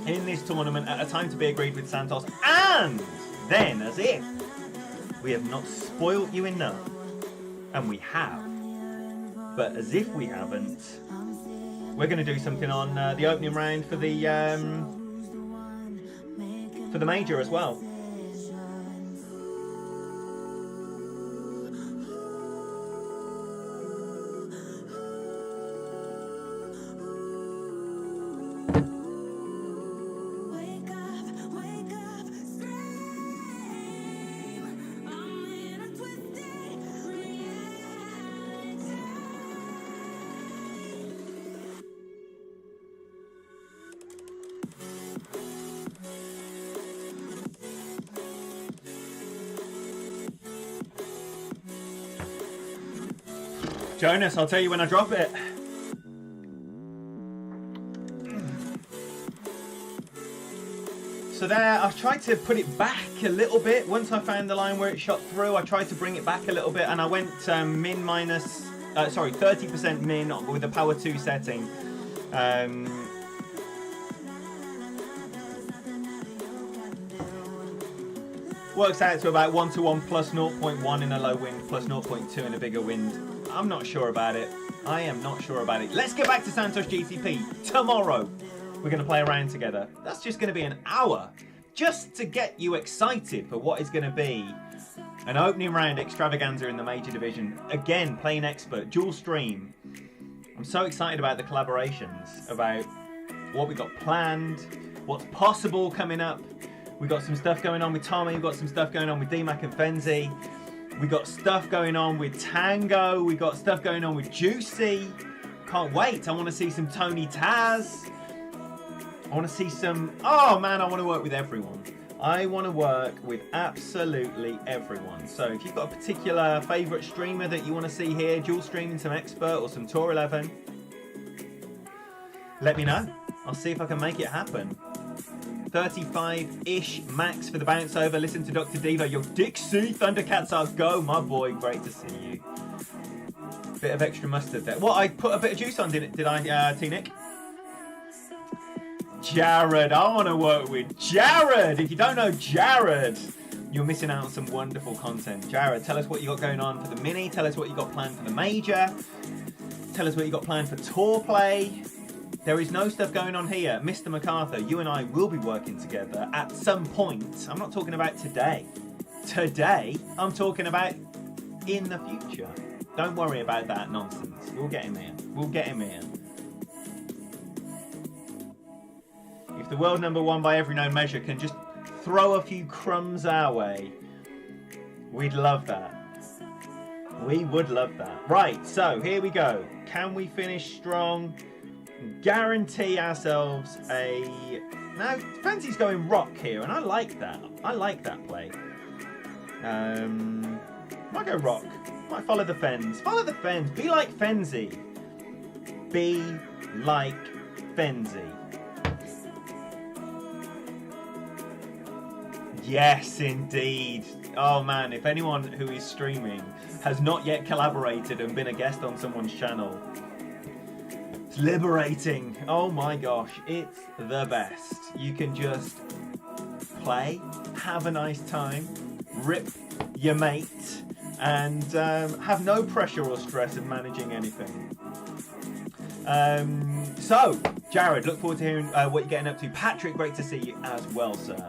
in this tournament at a time to be agreed with Santos. And then, as if we have not spoilt you enough, and we have, but as if we haven't, we're going to do something on the opening round for the major as well. Jonas, I'll tell you when I drop it. So there, I've tried to put it back a little bit. Once I found the line where it shot through, I tried to bring it back a little bit, and I went 30% min with the power 2 setting. Works out to about 1-to-1 plus 0.1 in a low wind, plus 0.2 in a bigger wind. I'm not sure about it. I am not sure about it. Let's get back to Santos GTP tomorrow. We're going to play around together. That's just going to be an hour just to get you excited for what is going to be an opening round extravaganza in the major division. Again, playing expert, dual stream. I'm so excited about the collaborations, about what we got planned, what's possible coming up. We got some stuff going on with Tommy, we got some stuff going on with DMAC and Fenzi. We got stuff going on with Tango, we got stuff going on with Juicy. Can't wait, I want to see some Tony Taz. I want to see some... Oh man, I want to work with everyone. I want to work with absolutely everyone. So if you've got a particular favourite streamer that you want to see here, dual streaming some Expert or some Tour 11, let me know. I'll see if I can make it happen. 35-ish max for the bounce over. Listen to Dr. Diva. Your Dixie Thundercats are go, my boy. Great to see you. Bit of extra mustard there. What, I put a bit of juice on, did I, T-Nick? Jared, I want to work with Jared. If you don't know Jared, you're missing out on some wonderful content. Jared, tell us what you got going on for the mini. Tell us what you got planned for the major. Tell us what you got planned for tour play. There is no stuff going on here. Mr. MacArthur, you and I will be working together at some point. I'm not talking about today. Today, I'm talking about in the future. Don't worry about that nonsense. We'll get him here. We'll get him here. If the world #1 by every known measure can just throw a few crumbs our way, we'd love that. We would love that. Right, so here we go. Can we finish strong? Guarantee ourselves a... Now, Fancy's going rock here, and I like that. I like that play. Might go rock. Might follow the Fens. Follow the Fens. Be like Fenzi. Be like Fenzi. Yes, indeed. Oh man, if anyone who is streaming has not yet collaborated and been a guest on someone's channel, it's liberating. Oh my gosh, it's the best. You can just play, have a nice time, rip your mate, and have no pressure or stress of managing anything. So, Jared, look forward to hearing what you're getting up to. Patrick, great to see you as well, sir.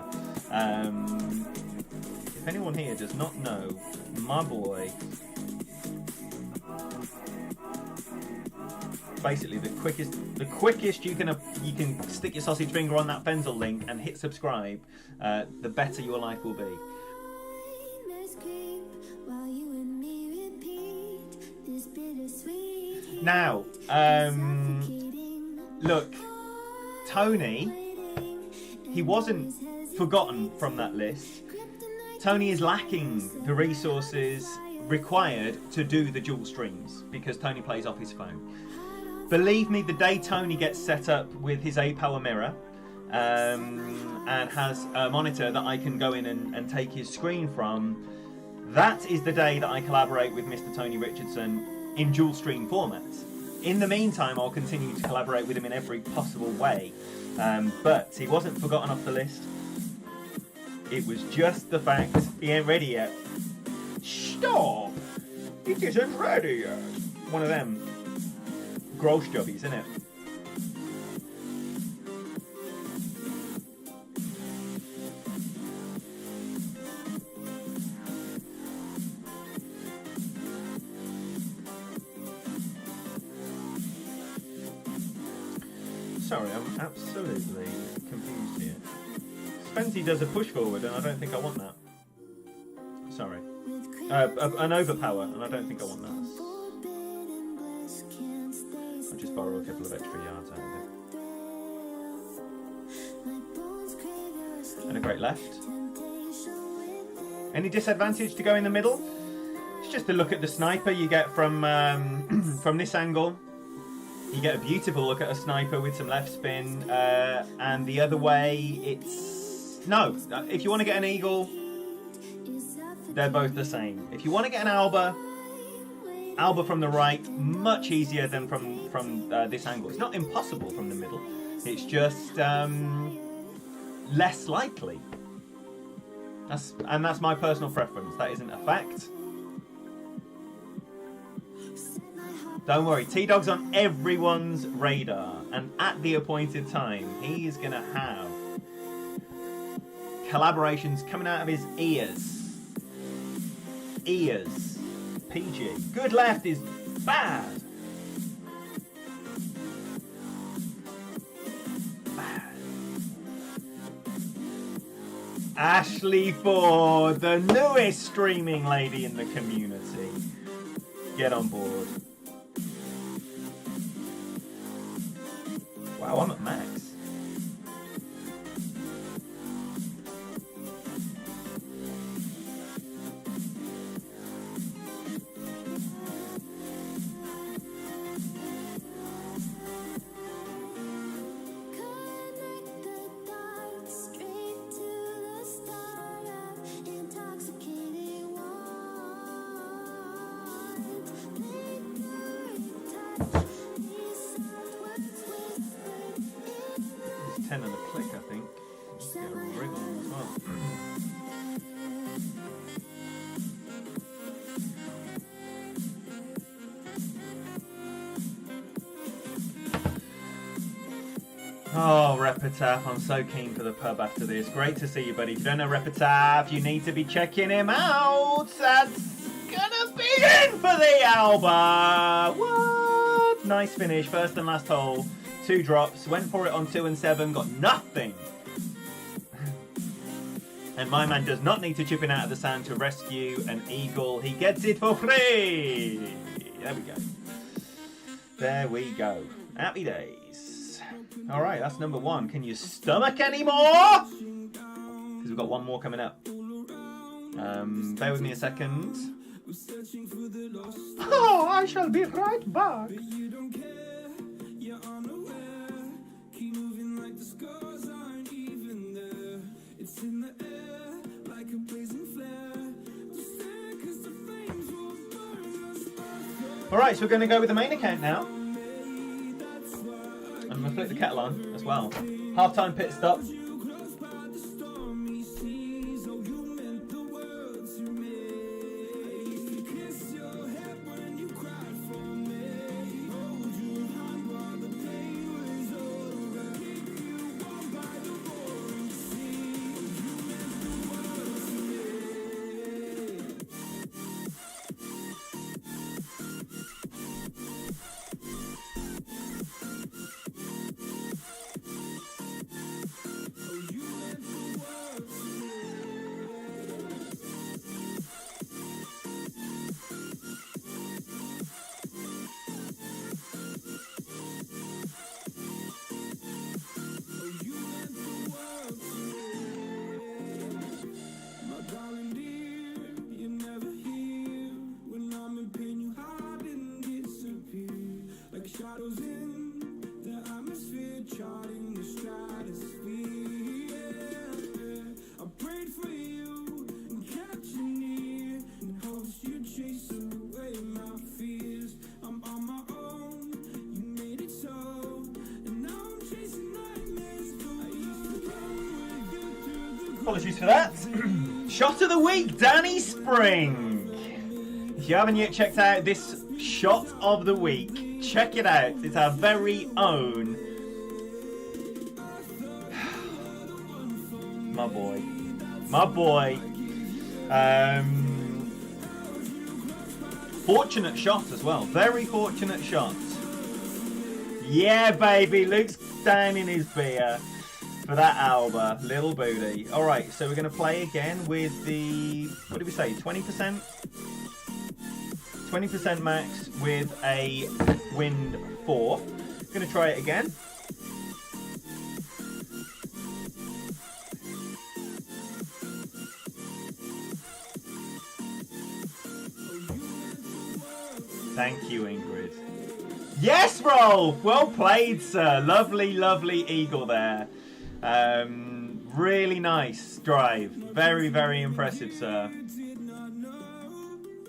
If anyone here does not know my boy, basically the quickest you can stick your sausage finger on that Fenzel link and hit subscribe, the better your life will be. Now, look, Tony, he wasn't forgotten from that list. Tony is lacking the resources required to do the dual streams because Tony plays off his phone. Believe me, the day Tony gets set up with his A-Power mirror and has a monitor that I can go in and take his screen from, that is the day that I collaborate with Mr. Tony Richardson in dual stream formats. In the meantime, I'll continue to collaborate with him in every possible way. But he wasn't forgotten off the list. It was just the fact he ain't ready yet. Stop! It isn't ready yet. One of them gross jobbies, isn't it? Sorry, I'm absolutely confused here. Spency does a push forward and I don't think I want that. Sorry. An overpower and I don't think I want that. I'll just borrow a couple of extra yards out of it. And a great left. Any disadvantage to go in the middle? It's just a look at the sniper you get from from this angle. You get a beautiful look at a sniper with some left spin, and the other way, it's... No, if you want to get an eagle, they're both the same. If you want to get an Alba from the right, much easier than from this angle. It's not impossible from the middle. It's just less likely. That's my personal preference. That isn't a fact. Don't worry, T-Dog's on everyone's radar, and at the appointed time, he is going to have collaborations coming out of his ears. Ears. PG. Good left is bad. Bad. Ashley Ford, the newest streaming lady in the community. Get on board. Wow, I'm at max. It's 10 and a click, I think. Just get a rig on as well. Oh, Repetaf, I'm so keen for the pub after this. Great to see you, buddy. If you don't know Repetaf, you need to be checking him out. That's gonna be in for the Alba. What? Nice finish, first and last hole. 2 drops, went for it on 2 and 7, got nothing. And my man does not need to chip in out of the sand to rescue an eagle. He gets it for free. There we go. There we go. Happy days. All right, that's number 1. Can you stomach any more? Because we've got one more coming up. Bear with me a second. Oh, I shall be right back. Alright, so we're going to go with the main account now. I'm going to flip the kettle on as well. Half-time pit stop. Apologies for that. Shot of the week, Danny Spring. If you haven't yet checked out this shot of the week, check it out. It's our very own. My boy. My boy. Fortunate shot as well. Very fortunate shot. Yeah, baby. Luke's down in his beer. For that Alba, little booty. Alright, so we're going to play again with the, what did we say, 20%? 20% max with a wind 4. Going to try it again. Thank you, Ingrid. Yes, Rolf! Well played, sir. Lovely, lovely eagle there. Really nice drive. Very, very impressive, sir.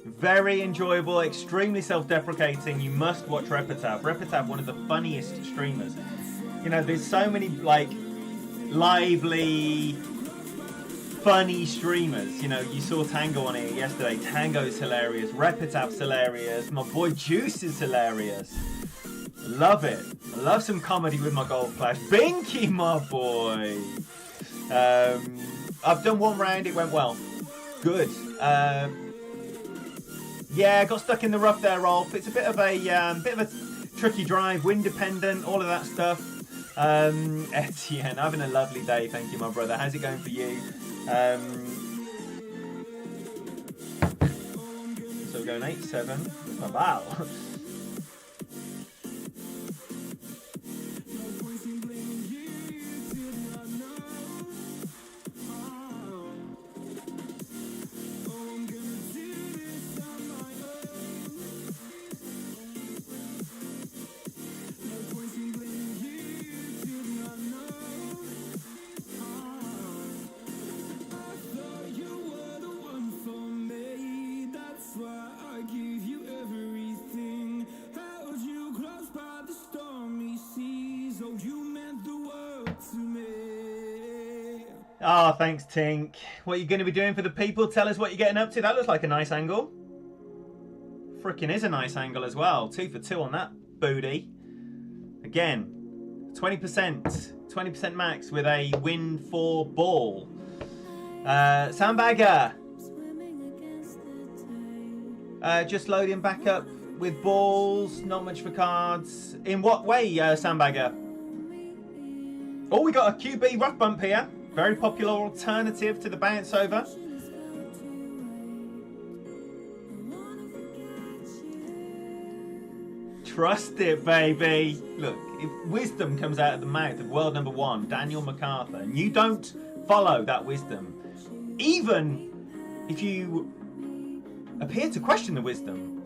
Very enjoyable, extremely self-deprecating. You must watch Repetav. Repetav, one of the funniest streamers. You know, there's so many, like, lively, funny streamers. You know, you saw Tango on here yesterday. Tango's hilarious. Repetav's hilarious. My boy Juice is hilarious. Love it. I love some comedy with my Golf Clash. Binky, my boy. I've done one round. It went well. Good. Yeah, got stuck in the rough there, Rolf. It's a bit of a tricky drive, wind dependent, all of that stuff. Etienne, having a lovely day. Thank you, my brother. How's it going for you? So we're going 8-7. Oh, wow. Oh, thanks, Tink. What are you going to be doing for the people? Tell us what you're getting up to. That looks like a nice angle. Frickin' is a nice angle as well. 2 for 2 on that booty. Again, 20%. 20% max with a win 4 ball. Sandbagger. Just loading back up with balls. Not much for cards. In what way, Sandbagger? Oh, we got a QB rough bump here. Very popular alternative to the bounce over. Trust it, baby. Look, if wisdom comes out of the mouth of world number 1, Daniel MacArthur, and you don't follow that wisdom, even if you appear to question the wisdom,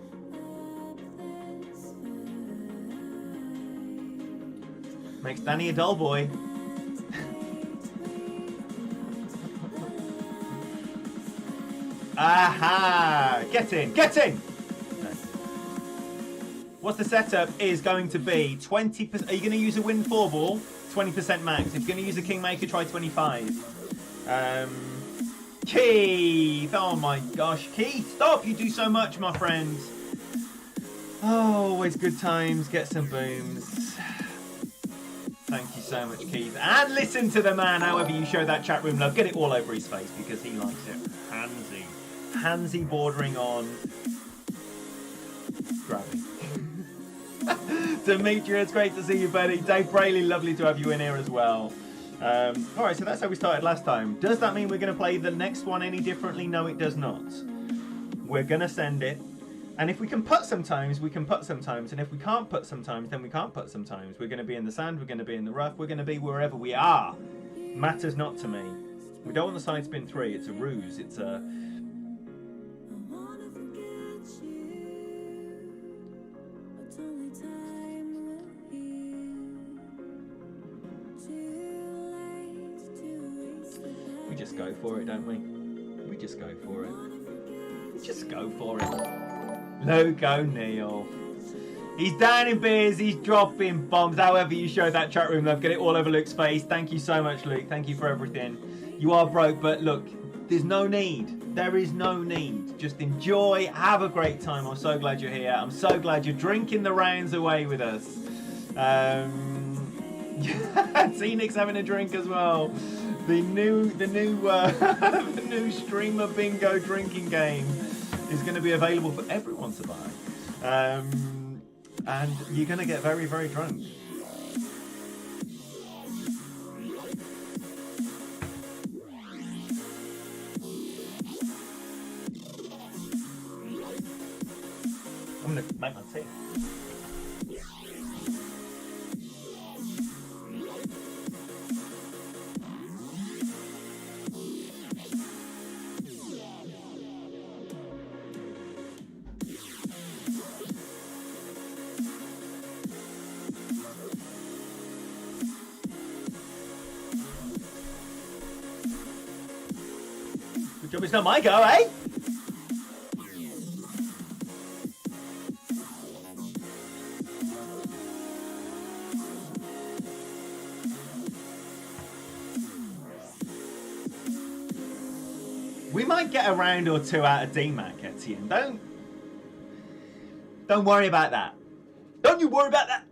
makes Danny a dull boy. Aha! Get in! Get in! No. What's the setup is going to be 20%. Are you going to use a win 4 ball? 20% max. If you're going to use a Kingmaker, try 25. Keith! Oh my gosh. Keith, stop! You do so much, my friend. Oh, always good times. Get some booms. Thank you so much, Keith. And listen to the man, however you show that chat room love. Get it all over his face because he likes it. Handsy. Handsy bordering on grabbing. Dimitri, it's great to see you, buddy. Dave Brayley, lovely to have you in here as well. Alright, so that's how we started last time. Does that mean we're going to play the next one any differently? No, it does not. We're going to send it. And if we can putt sometimes, we can putt sometimes. And if we can't putt sometimes, then we can't putt sometimes. We're going to be in the sand, we're going to be in the rough, we're going to be wherever we are. Matters not to me. We don't want the side spin 3. It's a ruse. It's a... We just go for it, don't we? We just go for it. We just go for it. Logo Neil. He's down in beers, he's dropping bombs. However you show that chat room love, get it all over Luke's face. Thank you so much, Luke. Thank you for everything. You are broke, but look, there's no need. There is no need. Just enjoy, have a great time. I'm so glad you're here. I'm so glad you're drinking the rounds away with us. T-Nick's having a drink as well. The new the new streamer bingo drinking game is going to be available for everyone to buy. And you're going to get very, very drunk. I'm going to make my tea. Good job it's not my go, eh? We might get a round or two out of DMAC, Etienne. Don't worry about that. Don't you worry about that.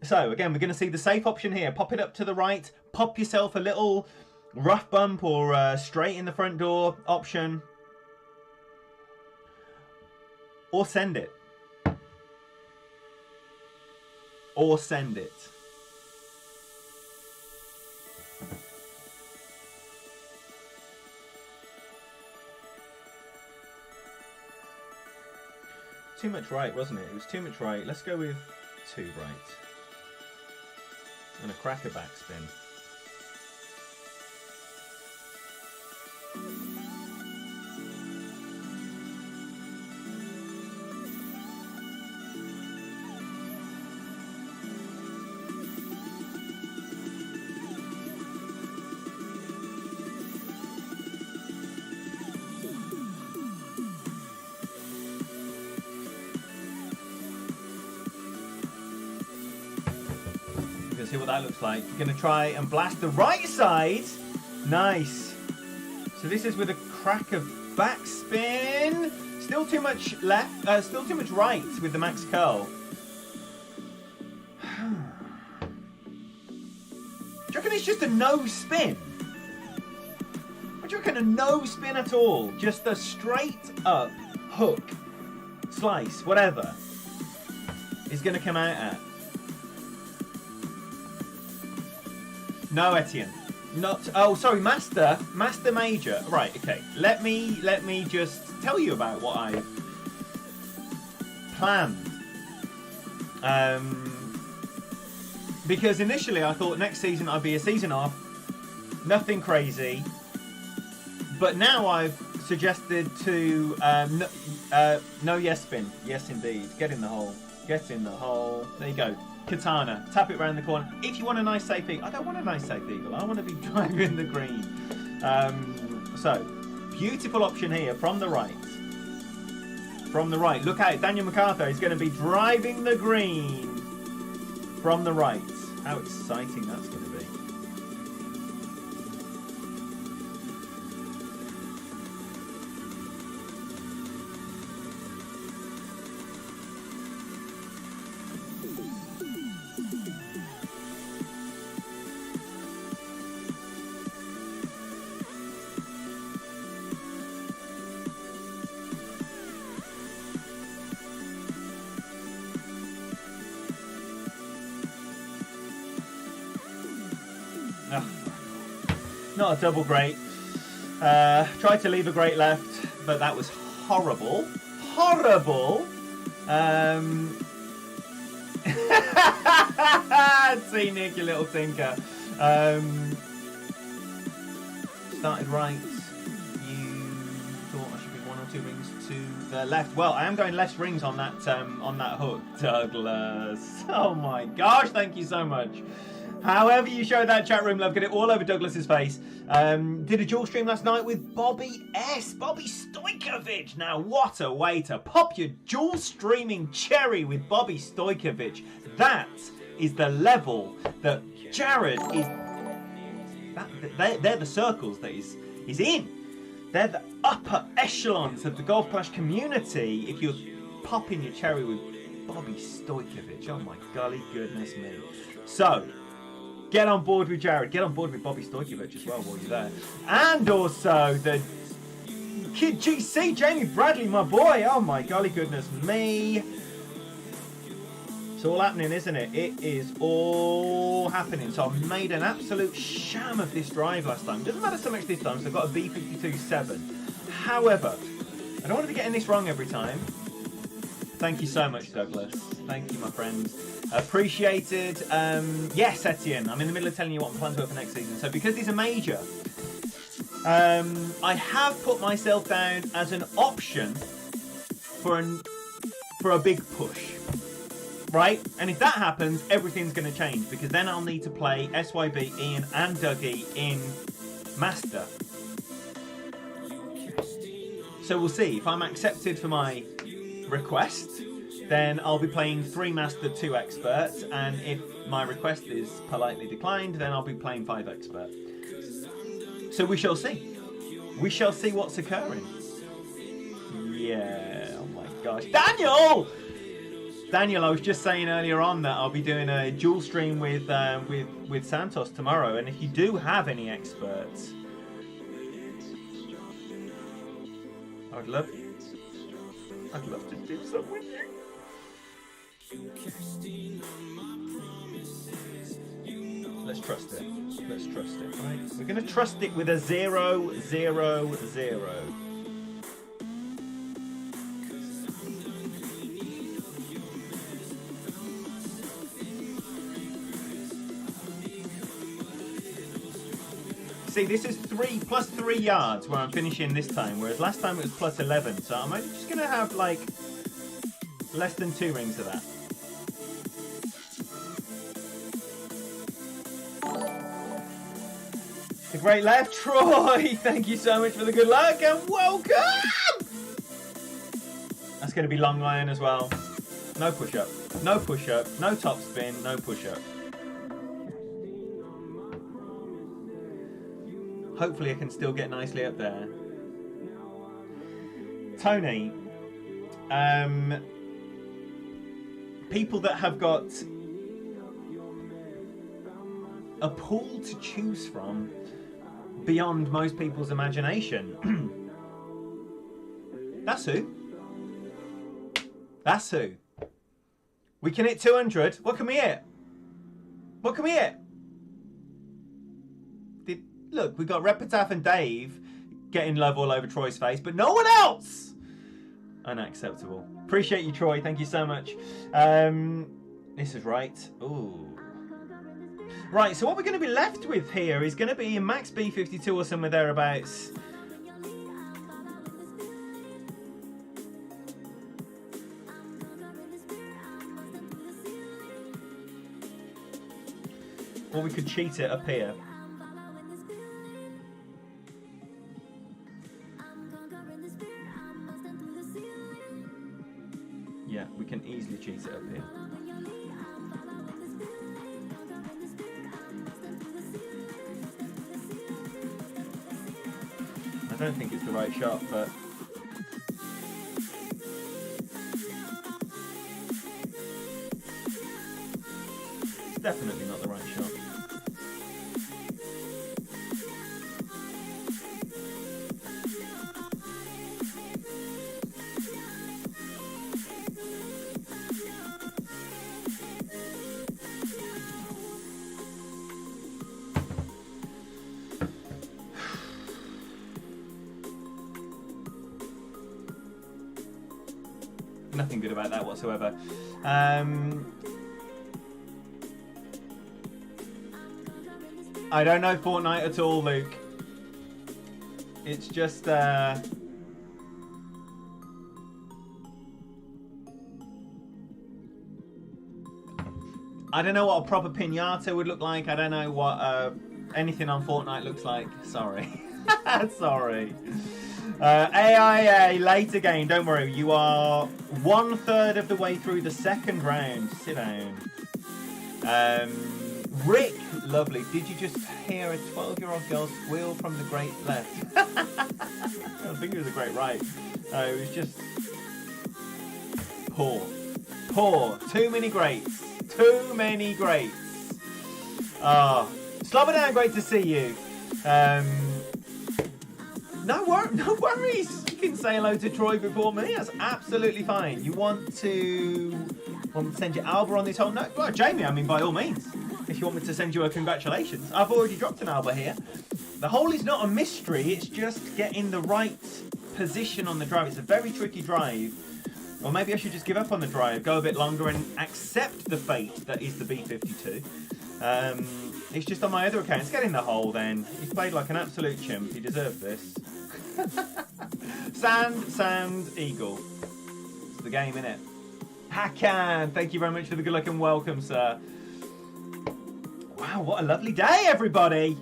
So, again, we're going to see the safe option here. Pop it up to the right. Pop yourself a little rough bump or straight in the front door option. Or send it. Or send it. Too much right, wasn't it? It was too much right. Let's go with 2 right. And a cracker backspin. See what that looks like. You're going to try and blast the right side. Nice. So this is with a crack of backspin. Still too much left. Still too much right with the max curl. Do you reckon it's just a no spin? What do you reckon? A no spin at all? Just a straight up hook, slice, whatever is going to come out at. No, Etienne. Not. Oh, sorry, Master Major. Right. Okay. Let me just tell you about what I planned. Because initially I thought next season I'd be a season off, nothing crazy. But now I've suggested to no yes spin. Yes, indeed. Get in the hole. Get in the hole. There you go. Katana, tap it around the corner. If you want a nice safe eagle, I don't want a nice safe eagle. I want to be driving the green. So, beautiful option here from the right. From the right. Look out, Daniel MacArthur is going to be driving the green from the right. How exciting that's going to be. Not a double great. Tried to leave a great left, but that was horrible. Horrible. See, Nick, you little tinker. Started right. You thought I should be 1 or 2 rings to the left. Well, I am going less rings on that hook, Douglas. Oh my gosh! Thank you so much. However you showed that chat room love, get it all over Douglas's face. Did a dual stream last night with Bobby S. Bobby Stojkovic. Now, what a way to pop your dual streaming cherry with Bobby Stojkovic. That is the level that Jared is... They're the circles that he's in. They're the upper echelons of the Golf Clash community if you're popping your cherry with Bobby Stojkovic. Oh my golly goodness me. So... get on board with Jared. Get on board with Bobby Stojkovic as well while you're there. And also the Kid GC, Jamie Bradley, my boy. Oh my golly goodness me. It's all happening, isn't it? It is all happening. So I made an absolute sham of this drive last time. Doesn't matter so much this time, so I've got a B52.7. However, I don't want to be getting this wrong every time. Thank you so much, Douglas. Thank you, my friends. Appreciated. Yes, Etienne, I'm in the middle of telling you what I'm planning to do for next season. So because he's a major, I have put myself down as an option for a big push, right? And if that happens, everything's going to change because then I'll need to play SYB, Ian, and Dougie in Master. So we'll see. If I'm accepted for my request, then I'll be playing 3 Master, 2 Expert, and if my request is politely declined, then I'll be playing 5 Expert. So we shall see. We shall see what's occurring. Yeah, oh my gosh. Daniel! Daniel, I was just saying earlier on that I'll be doing a dual stream with Santos tomorrow, and if you do have any experts, I'd love to do some with you. Let's trust it. Let's trust it, right? We're going to trust it with a 0, 0, 0. See, this is plus 3 yards where I'm finishing this time, whereas last time it was plus 11, so I'm only just going to have like less than 2 rings of that. The great left, Troy! Thank you so much for the good luck and welcome! That's going to be long iron as well. No push-up, no push-up, no top spin, no push-up. Hopefully I can still get nicely up there. Tony, people that have got a pool to choose from beyond most people's imagination. That's who. That's who. We can hit 200. What can we hit? What can we hit? Look, we got Repetaf and Dave getting love all over Troy's face, but no one else! Unacceptable. Appreciate you, Troy. Thank you so much. This is right. Ooh. Right, so what we're going to be left with here is going to be a max B52 or somewhere thereabouts. Or we could cheat it up here. Yeah, we can easily cheat it up here. I don't think it's the right shot, but it's definitely not the right shot. Nothing good about that whatsoever. I don't know Fortnite at all, Luke. It's just I don't know what a proper pinata would look like. I don't know what anything on Fortnite looks like. Sorry. Sorry. AIA, late again. Don't worry. You are 1/3 of the way through the second round. Sit down. Rick, lovely. Did you just hear a 12-year-old girl squeal from the great left? I think it was a great right. It was just poor. Poor. Too many greats. Too many greats. Slobodan, great to see you. No worries. You can say hello to Troy before me. That's absolutely fine. You want to send your Alba on this whole note? Well, Jamie, I mean, by all means. If you want me to send you a congratulations. I've already dropped an Alba here. The hole is not a mystery. It's just getting the right position on the drive. It's a very tricky drive. Or maybe I should just give up on the drive, go a bit longer and accept the fate that is the B52. It's just on my other account. It's getting the hole then. He's played like an absolute chimp. He deserved this. Sand, eagle. It's the game, innit? Hakan, thank you very much for the good luck and welcome, sir. Wow, what a lovely day, everybody.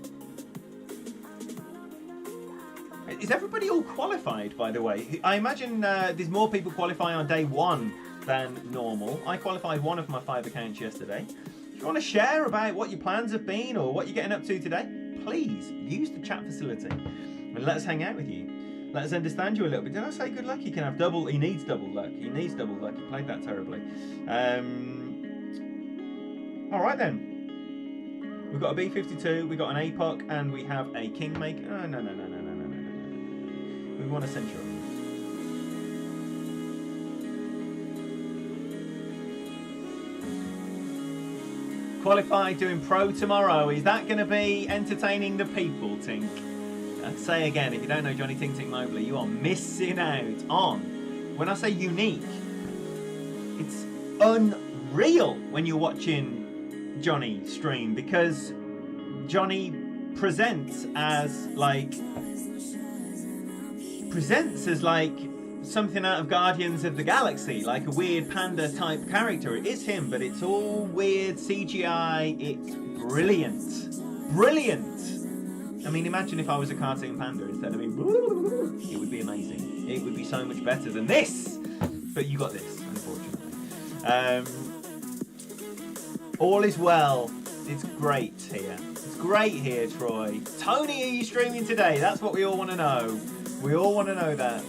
Is everybody all qualified, by the way? I imagine there's more people qualify on day 1 than normal. I qualified 1 of my 5 accounts yesterday. If you want to share about what your plans have been or what you're getting up to today, please use the chat facility and let us hang out with you. Let us understand you a little bit. Did I say good luck? He can have double. He needs double luck. He needs double luck. He played that terribly. All right then. We've got a B52. We've got an APOC, and we have a Kingmaker. Oh, no. We want a Centurion. Qualified doing pro tomorrow. Is that going to be entertaining the people, Tink? I'd say again, if you don't know Johnny Tink Tink Mobley, you are missing out on, when I say unique, it's unreal when you're watching Johnny stream, because Johnny presents as like something out of Guardians of the Galaxy, like a weird panda type character. It is him, but it's all weird CGI. It's brilliant. I mean, imagine if I was a cartoon panda instead of being... It would be amazing. It would be so much better than this. But you got this, unfortunately. All is well. It's great here. It's great here, Troy. Tony, are you streaming today? That's what we all want to know. We all want to know that.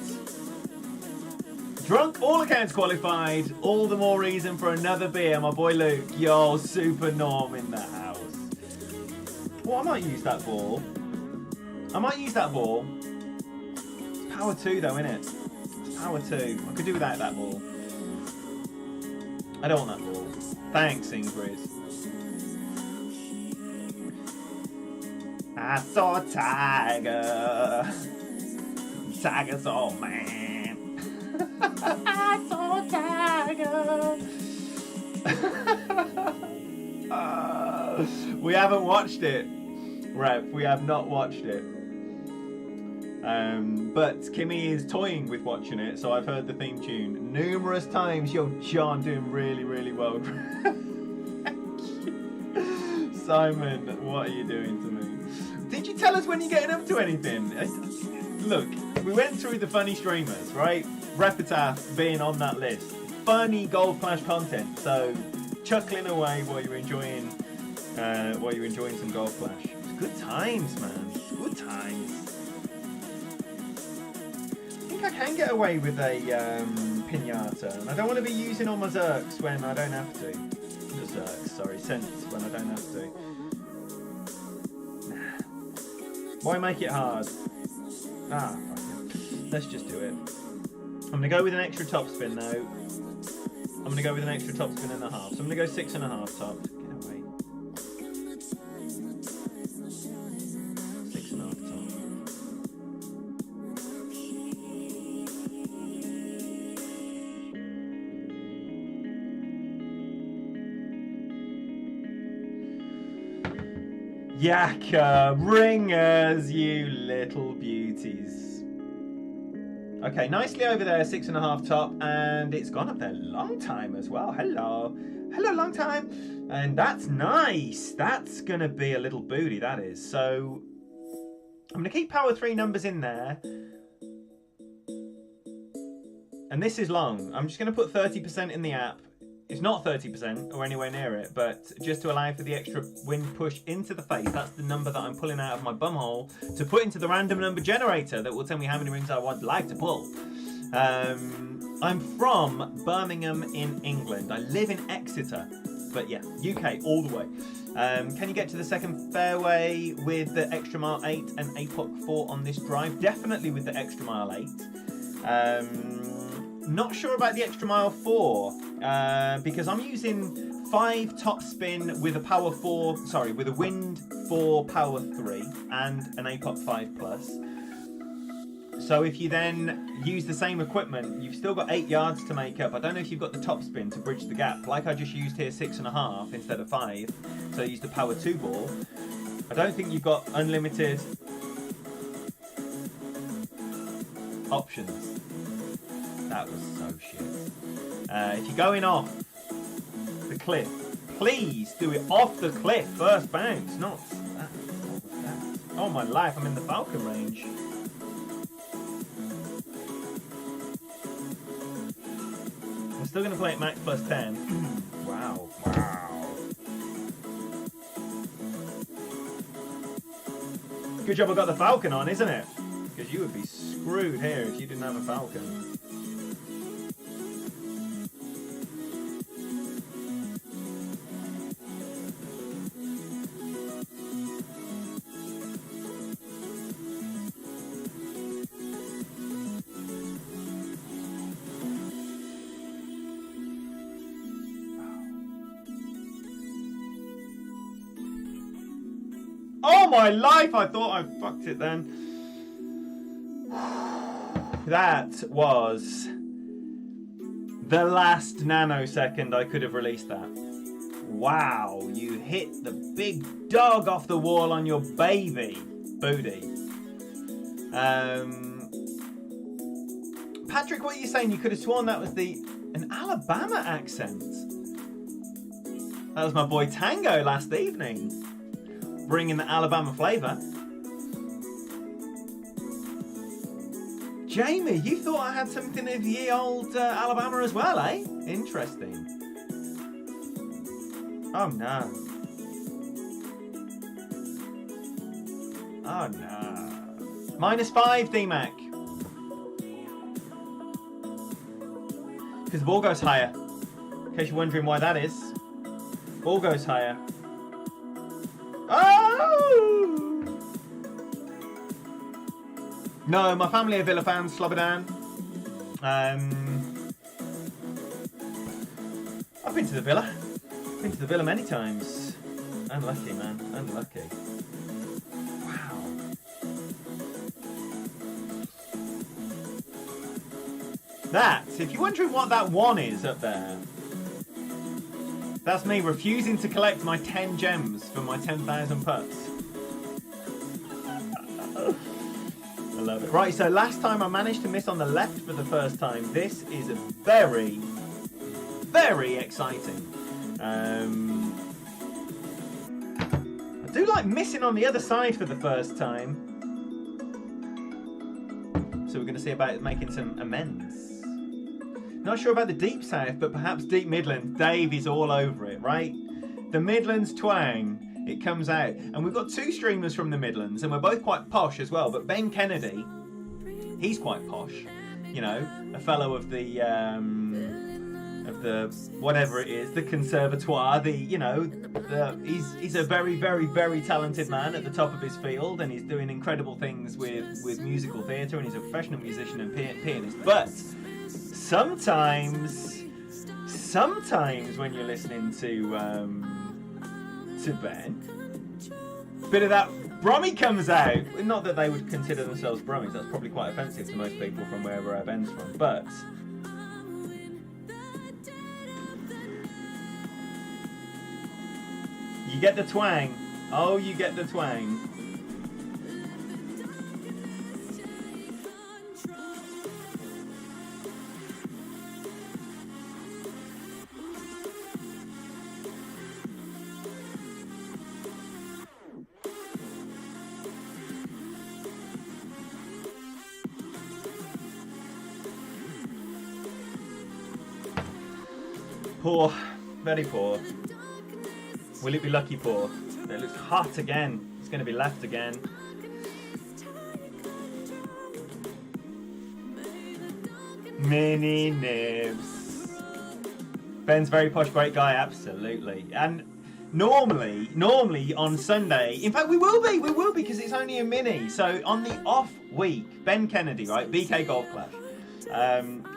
Drunk, all accounts qualified. All the more reason for another beer. My boy Luke. Yo, super Norm in the house. Well, I might use that ball. It's power 2 though, innit? It's power 2. I could do without that ball. I don't want that ball. Thanks, Ingrid. I saw a tiger. Tiger's all man. I saw a tiger. We haven't watched it. Rep, we have not watched it. But Kimmy is toying with watching it, so I've heard the theme tune numerous times. Yo, John, doing really, really well. Thank you. Simon, what are you doing to me? Did you tell us when you're getting up to anything? Look, we went through the funny streamers, right? Repetaf being on that list. Funny Golf Clash content, so chuckling away while you're enjoying some Golf Clash. Good times, man. Good times. I think I can get away with a pinata, and I don't want to be using all my Zerks when I don't have to. Cents when I don't have to. Nah. Why make it hard? Fuck it. Let's just do it. I'm going to go with an extra top spin now. I'm going to go with an extra top spin and a half. So I'm going to go 6.5 top. Get away. 6.5 top. Yaka, ringers, you little beauties. Okay, nicely over there, 6.5 top, and it's gone up there long time as well. Hello, long time, and that's nice. That's gonna be a little booty, that is. So I'm gonna keep power 3 numbers in there, and this is long. I'm just gonna put 30% in the app. It's not 30% or anywhere near it, but just to allow for the extra wind push into the face. That's the number that I'm pulling out of my bumhole to put into the random number generator that will tell me how many rings I would like to pull. I'm from Birmingham in England. I live in Exeter, but yeah, UK all the way. Can you get to the second fairway with the extra mile 8 and APOC 4 on this drive? Definitely with the extra mile 8. Not sure about the extra mile 4 because I'm using 5 top spin with a power 4, sorry, with a wind 4 power 3 and an APOC 5 plus. So if you then use the same equipment, you've still got 8 yards to make up. I don't know if you've got the top spin to bridge the gap. Like I just used here 6.5 instead of 5, so I used the power 2 ball. I don't think you've got unlimited options. That was so shit. If you're going off the cliff, please do it off the cliff. First bounce, not that. Oh my life, I'm in the Falcon range. still going to play it max plus 10. Wow. Good job I got the Falcon on, isn't it? Because you would be screwed here if you didn't have a Falcon. Oh my life, I thought I fucked it then. That was the last nanosecond I could have released that. Wow, you hit the big dog off the wall on your baby booty. Patrick, what are you saying? You could have sworn that was an Alabama accent. That was my boy Tango last evening, bringing the Alabama flavour. Jamie, you thought I had something of ye old Alabama as well, eh? Interesting. Oh no. Oh no. -5, D-Mac. Because the ball goes higher. In case you're wondering why that is. Ball goes higher. Oh! No, my family are Villa fans, Slobodan. I've been to the Villa. Been to the Villa many times. Unlucky, man. Unlucky. Wow. That, if you're wondering what that one is up there, that's me refusing to collect my 10 gems for my 10,000 putts. I love it. Right, so last time I managed to miss on the left for the first time. This is very, very exciting. I do like missing on the other side for the first time. So we're going to see about making some amends. Not sure about the Deep South, but perhaps Deep Midlands. Dave is all over it, right? The Midlands twang. It comes out. And we've got 2 streamers from the Midlands, and we're both quite posh as well. But Ben Kennedy, he's quite posh. You know, a fellow of the whatever it is, the conservatoire, he's a very, very, very talented man at the top of his field, and he's doing incredible things with musical theatre, and he's a professional musician and pianist. But sometimes when you're listening to Ben, a bit of that Brummy comes out. Not that they would consider themselves Brummies, that's probably quite offensive to most people from wherever Ben's from, but you get the twang. Oh, you get the twang. Poor, very poor. Will it be lucky poor? It looks hot again. It's going to be left again. Mini nibs. Ben's very posh, great guy, absolutely. And normally on Sunday, in fact we will be because it's only a mini. So on the off week, Ben Kennedy, right, BK Golf Clash.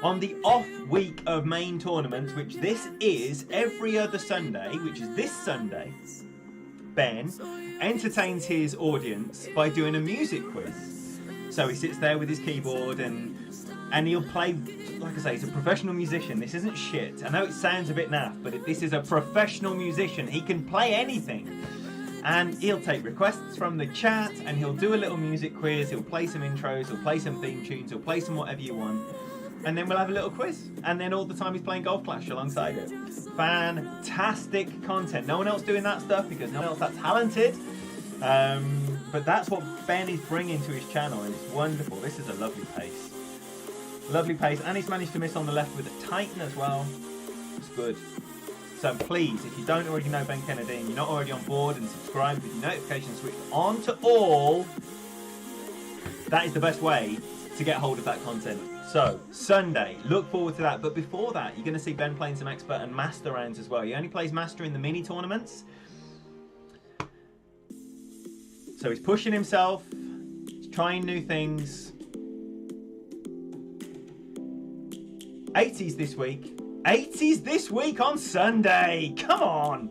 On the off week of main tournaments, which this is every other Sunday, which is this Sunday, Ben entertains his audience by doing a music quiz. So he sits there with his keyboard and he'll play, like I say, he's a professional musician. This isn't shit. I know it sounds a bit naff, but this is a professional musician. He can play anything. And he'll take requests from the chat and he'll do a little music quiz. He'll play some intros, he'll play some theme tunes, he'll play some whatever you want. And then we'll have a little quiz. And then all the time he's playing Golf Clash alongside it. Fantastic content. No one else doing that stuff because no one else that talented. But that's what Ben is bringing to his channel, and it's wonderful. This is a lovely pace. Lovely pace, and he's managed to miss on the left with a Titan as well. It's good. So please, if you don't already know Ben Kennedy and you're not already on board and subscribed with your notifications switched on to all, that is the best way to get hold of that content. So, Sunday, look forward to that. But before that, you're going to see Ben playing some expert and master rounds as well. He only plays master in the mini tournaments. So he's pushing himself, he's trying new things. 80s this week. 80s this week on Sunday. Come on.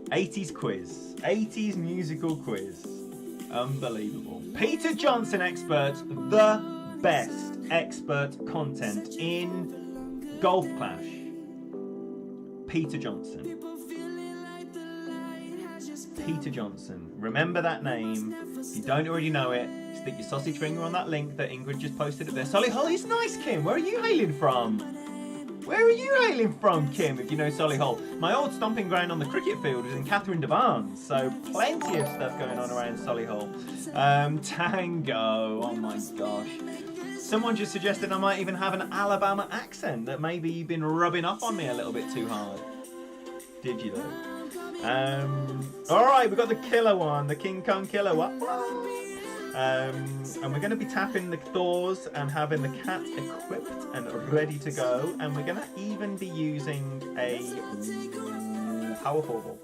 80s quiz. 80s musical quiz. Unbelievable. Peter Johnson expert, the best expert content in Golf Clash. Peter Johnson. Peter Johnson. Remember that name. If you don't already know it, stick your sausage finger on that link that Ingrid just posted up there. Solihull is nice, Kim. Where are you hailing from? Where are you hailing from, Kim, if you know Solihull? My old stomping ground on the cricket field was in Catherine de Barnes, so plenty of stuff going on around Solihull. Tango, oh my gosh. Someone just suggested I might even have an Alabama accent, that maybe you've been rubbing off on me a little bit too hard. Did you though? Alright, we've got the killer one, the King Kong killer one. And we're going to be tapping the doors and having the cat equipped and ready to go. And we're going to even be using a Power 4 ball.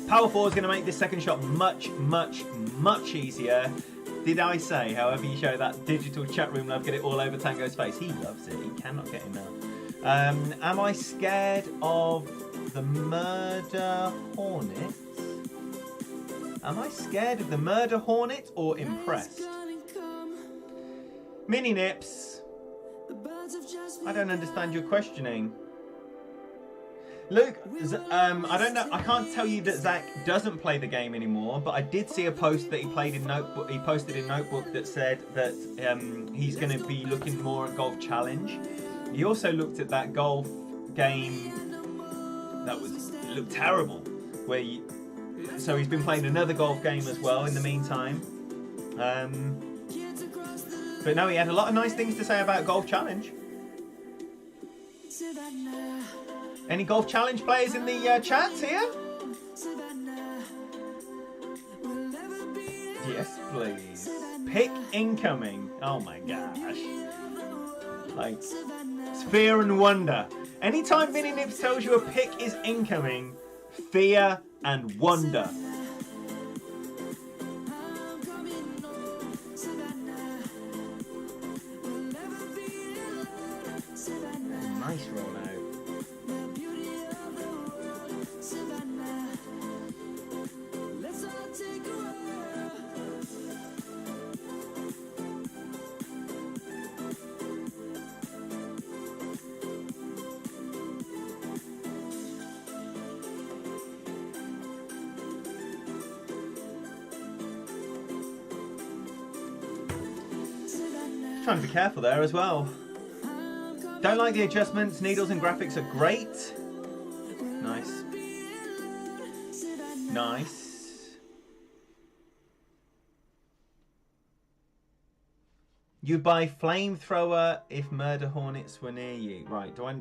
Power 4 is going to make this second shot much, much, much easier. Did I say, however you show that digital chat room love, get it all over Tango's face? He loves it. He cannot get enough. Am I scared of the Murder Hornet? Am I scared of the Murder Hornet or impressed? Mini Nips. I don't understand your questioning. Luke, I don't know. I can't tell you that Zach doesn't play the game anymore, but I did see a post that he played in Notebook. He posted in Notebook that said that he's going to be looking more at Golf Challenge. He also looked at that golf game that it looked terrible, where so he's been playing another golf game as well in the meantime. But no, he had a lot of nice things to say about Golf Challenge. Any Golf Challenge players in the chat here? Yes, please. Pick incoming. Oh my gosh. Like, it's fear and wonder. Anytime Vinny Nips tells you a pick is incoming, fear and wonder. Nice roll out. Trying to be careful there as well. Don't like the adjustments. Needles and graphics are great. Nice. Nice. You buy flamethrower if Murder Hornets were near you. Right, do I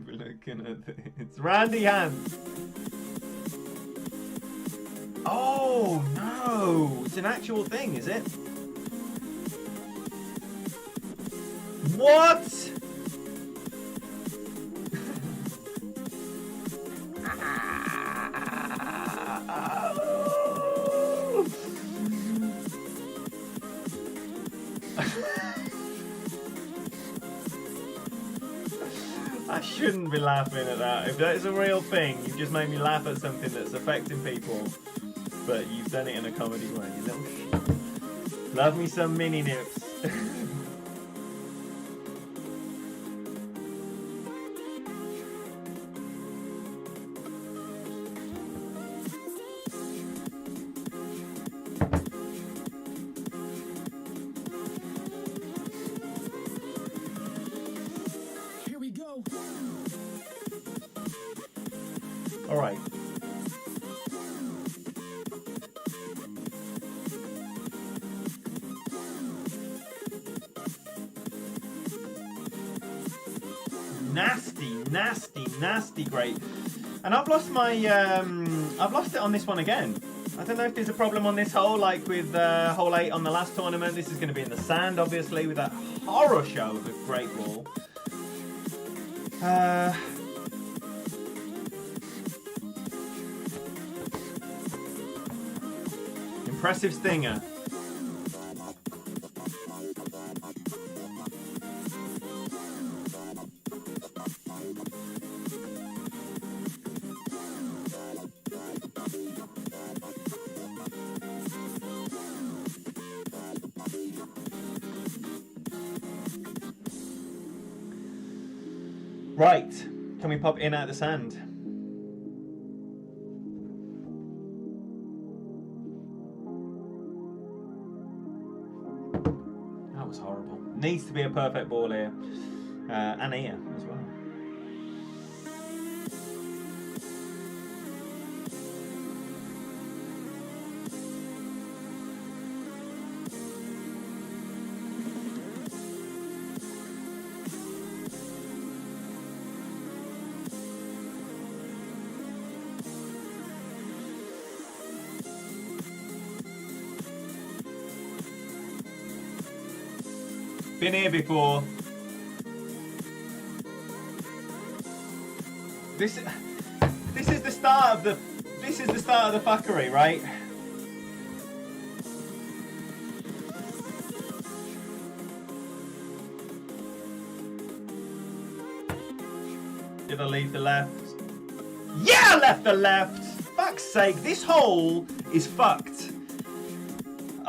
be looking at this. It's Randy Hans. Oh no! It's an actual thing, is it? What? I shouldn't be laughing at that. If that is a real thing, you've just made me laugh at something that's affecting people. But you've done it in a comedy way, you little shit. Love me some Mini Nips. Here we go. All right. Nasty, nasty great. And I've lost my, I've lost it on this one again. I don't know if there's a problem on this hole, like with hole 8 on the last tournament. This is going to be in the sand, obviously, with that horror show of a great ball. Impressive stinger. Right, can we pop in out of the sand? That was horrible. Needs to be a perfect ball here. And here as well. Been here before. This is the start of the fuckery, right? Did I leave the left? Yeah, I left the left! Fuck's sake, this hole is fucked.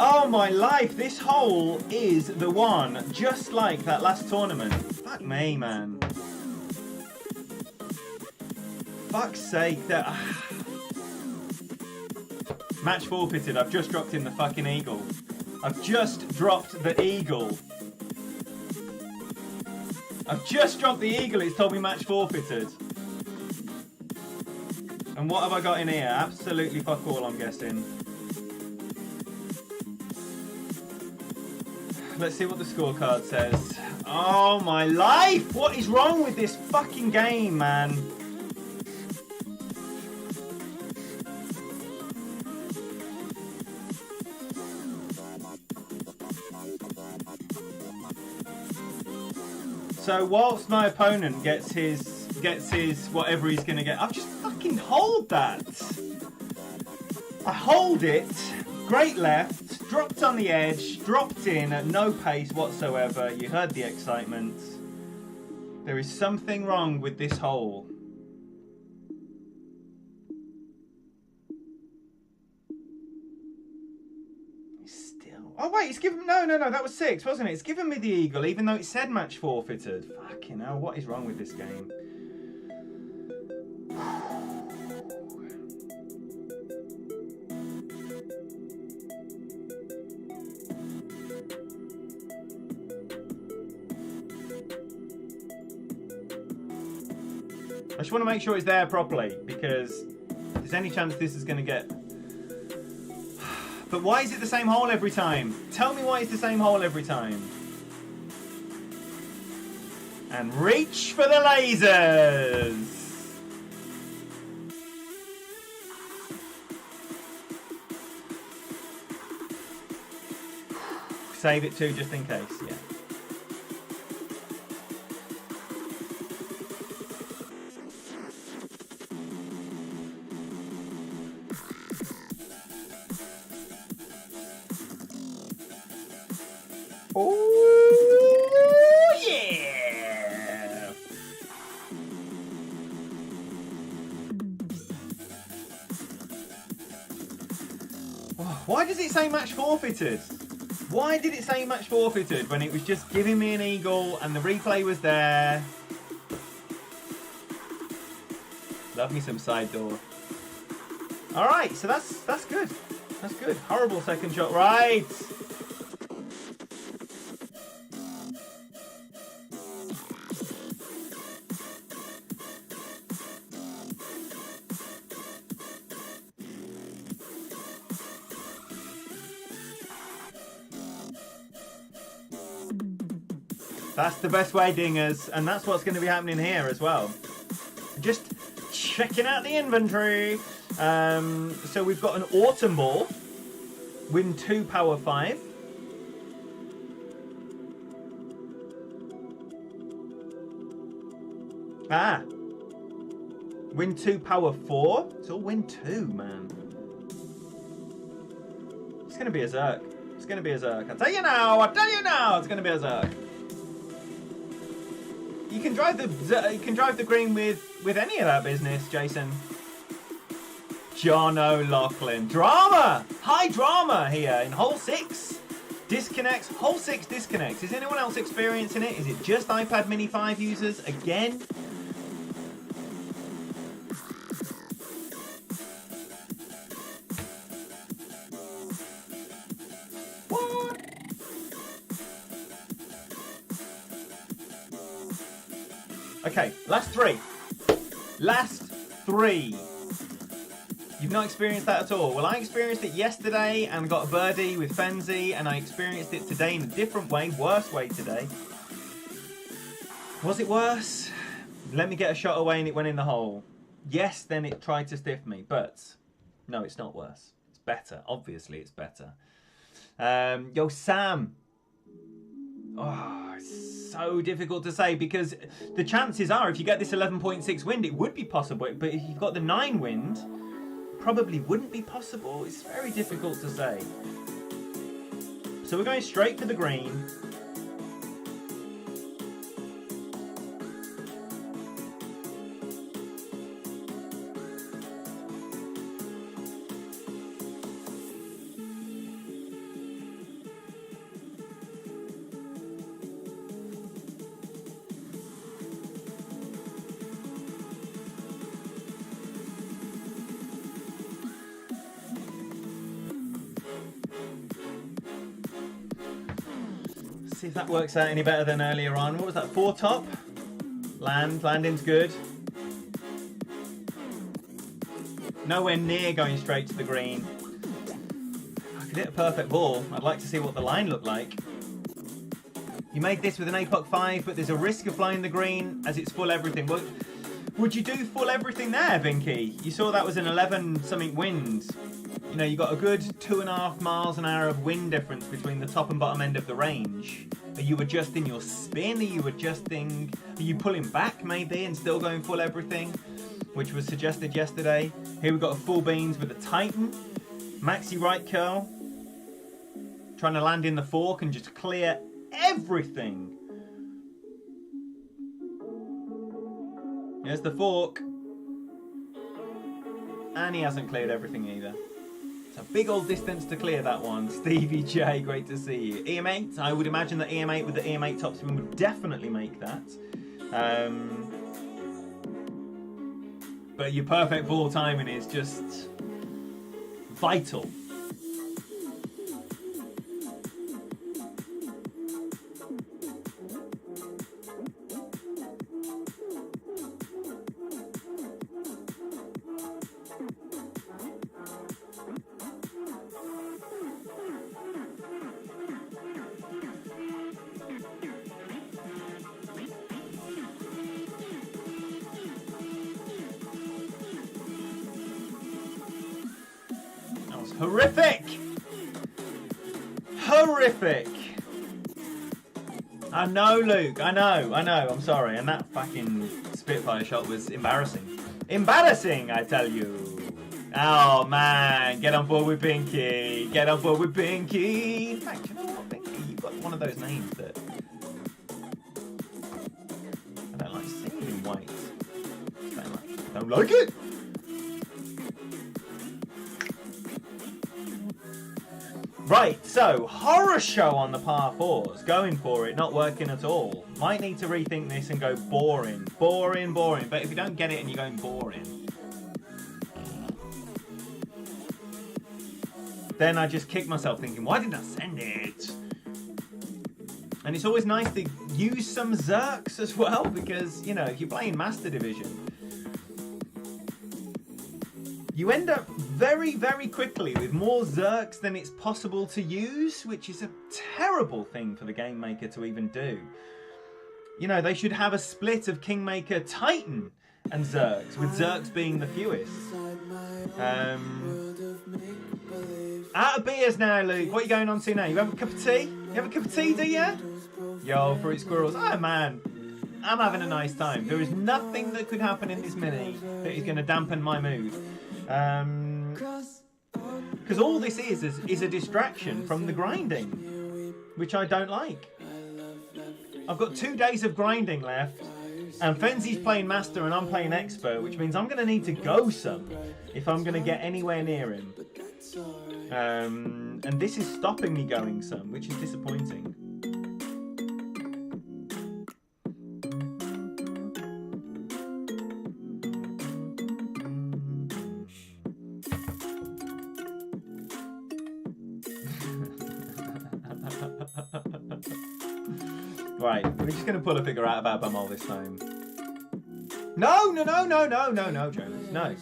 Oh my life, this hole is the one, just like that last tournament. Fuck me, man. Fuck's sake, that... Match forfeited, I've just dropped in the fucking eagle. I've just dropped the eagle. I've just dropped the eagle, it's told me match forfeited. And what have I got in here? Absolutely fuck all, I'm guessing. Let's see what the scorecard says. Oh my life! What is wrong with this fucking game, man? So whilst my opponent gets his whatever he's gonna get, I've just fucking hold that. I hold it. Great left, dropped on the edge, dropped in at no pace whatsoever. You heard the excitement. There is something wrong with this hole. Still. Oh wait, it's given. No, that was 6, wasn't it? It's given me the eagle, even though it said match forfeited. Fucking hell, what is wrong with this game? I just want to make sure it's there properly, because if there's any chance this is going to get... But why is it the same hole every time? Tell me why it's the same hole every time. And reach for the lasers! Save it too, just in case, yeah. Oh yeah! Why does it say match forfeited? Why did it say match forfeited when it was just giving me an eagle and the replay was there? Love me some side door. All right, so that's good. That's good. Horrible second shot, right? That's the best way, dingers, and that's what's going to be happening here as well. checking out the inventory. So we've got an Autumn Ball. Win 2, power 5. Ah. Win 2, power 4. It's all win 2, man. It's going to be a Zerk. It's going to be a Zerk. I tell you now, it's going to be a Zerk. You can drive the green with any of that business, Jason. John O'Loughlin. Drama! High drama here in hole 6. Disconnects. Hole 6 disconnects. Is anyone else experiencing it? Is it just iPad Mini 5 users again? What? Okay, last 3. Last 3. You've not experienced that at all. Well, I experienced it yesterday and got a birdie with Fenzi, and I experienced it today in a different way, worse way today. Was it worse? Let me get a shot away and it went in the hole. Yes, then it tried to stiff me, but no, it's not worse. It's better. Obviously, it's better. Yo, Sam. Oh, it's so difficult to say because the chances are if you get this 11.6 wind, it would be possible. But if you've got the 9 wind, probably wouldn't be possible. It's very difficult to say. So we're going straight for the green. See if that works out any better than earlier on. What was that? 4 top? Landing's good. Nowhere near going straight to the green. I could hit a perfect ball. I'd like to see what the line looked like. You made this with an APOC 5, but there's a risk of flying the green as it's full everything. Well, would you do full everything there, Vinky? You saw that was an 11 something wind. You know, you got a good 2.5 miles an hour of wind difference between the top and bottom end of the range. Are you adjusting your spin? Are you pulling back maybe and still going full everything? Which was suggested yesterday. Here we've got a full beans with a Titan. Maxi right curl. Trying to land in the fork and just clear everything. Here's the fork. And he hasn't cleared everything either. It's a big old distance to clear that one. Stevie J, great to see you. EM8, I would imagine that EM8 with the EM8 topspin would definitely make that. But your perfect ball timing is just vital. Horrific! Horrific! I know, Luke. I know. I'm sorry. And that fucking Spitfire shot was embarrassing. Embarrassing, I tell you. Oh, man. Get on board with Pinky. Get on board with Pinky. In fact, you know what, Pinky? You've got one of those names that I don't like seeing in white. Don't like it. Right, so horror show on the par 4s, going for it, not working at all. Might need to rethink this and go boring. Boring. But if you don't get it and you're going boring, then I just kick myself thinking, why didn't I send it? And it's always nice to use some Zerks as well, because, you know, if you're playing Master Division, you end up very, very quickly with more Zerks than it's possible to use, which is a terrible thing for the game maker to even do. You know, they should have a split of Kingmaker Titan and Zerks, with Zerks being the fewest. Out of beers now, Luke. What are you going on to now? You have a cup of tea? You have a cup of tea, do you? Yo, fruit squirrels. Oh, man. I'm having a nice time. There is nothing that could happen in this mini that is going to dampen my mood. Because all this is a distraction from the grinding, which I don't like. I've got 2 days of grinding left, and Fenzi's playing Master and I'm playing Expert, which means I'm going to need to go some if I'm going to get anywhere near him. And this is stopping me going some, which is disappointing. Right, we're just going to pull a figure out of our bumhole this time. No, Jonas, no.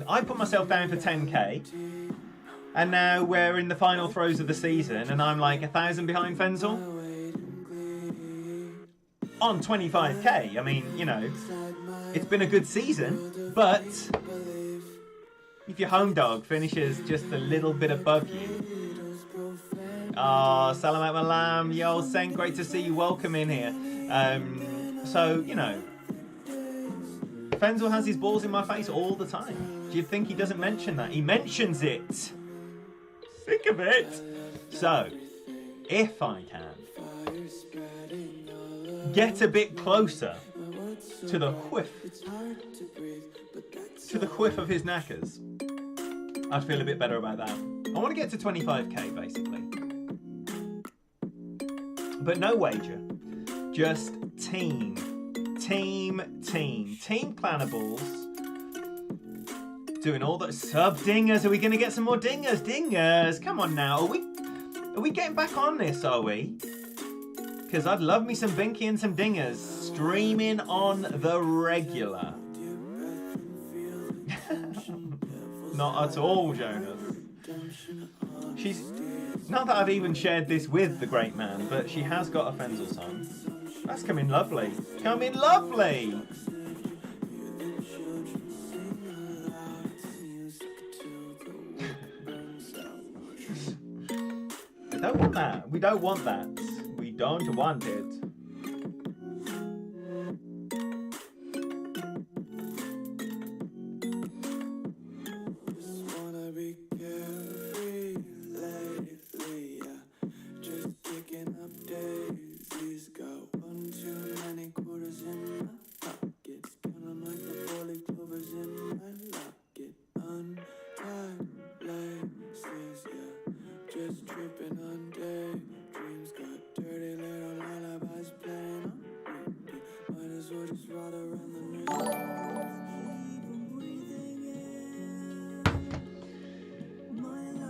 I put myself down for 10k, and now we're in the final throes of the season, and I'm like 1,000 behind Fenzel on 25k. I mean, you know, it's been a good season, but if your home dog finishes just a little bit above you. Oh, salam out my lamb. Yo, Sen, great to see you. Welcome in here. So, you know, Fenzel has his balls in my face all the time. Do you think he doesn't mention that? He mentions it. Think of it. So, if I can get a bit closer to the whiff of his knackers, I'd feel a bit better about that. I want to get to 25k, basically. But no wager, just team planables, doing all that. Sub dingers, are we going to get some more dingers? Come on now, are we getting back on this, are we? Because I'd love me some Binky and some dingers streaming on the regular. Not at all, Jonas. She's... Not that I've even shared this with the great man, but she has got a Fenzel song. That's coming lovely. Coming lovely! I don't want that. We don't want that. We don't want it.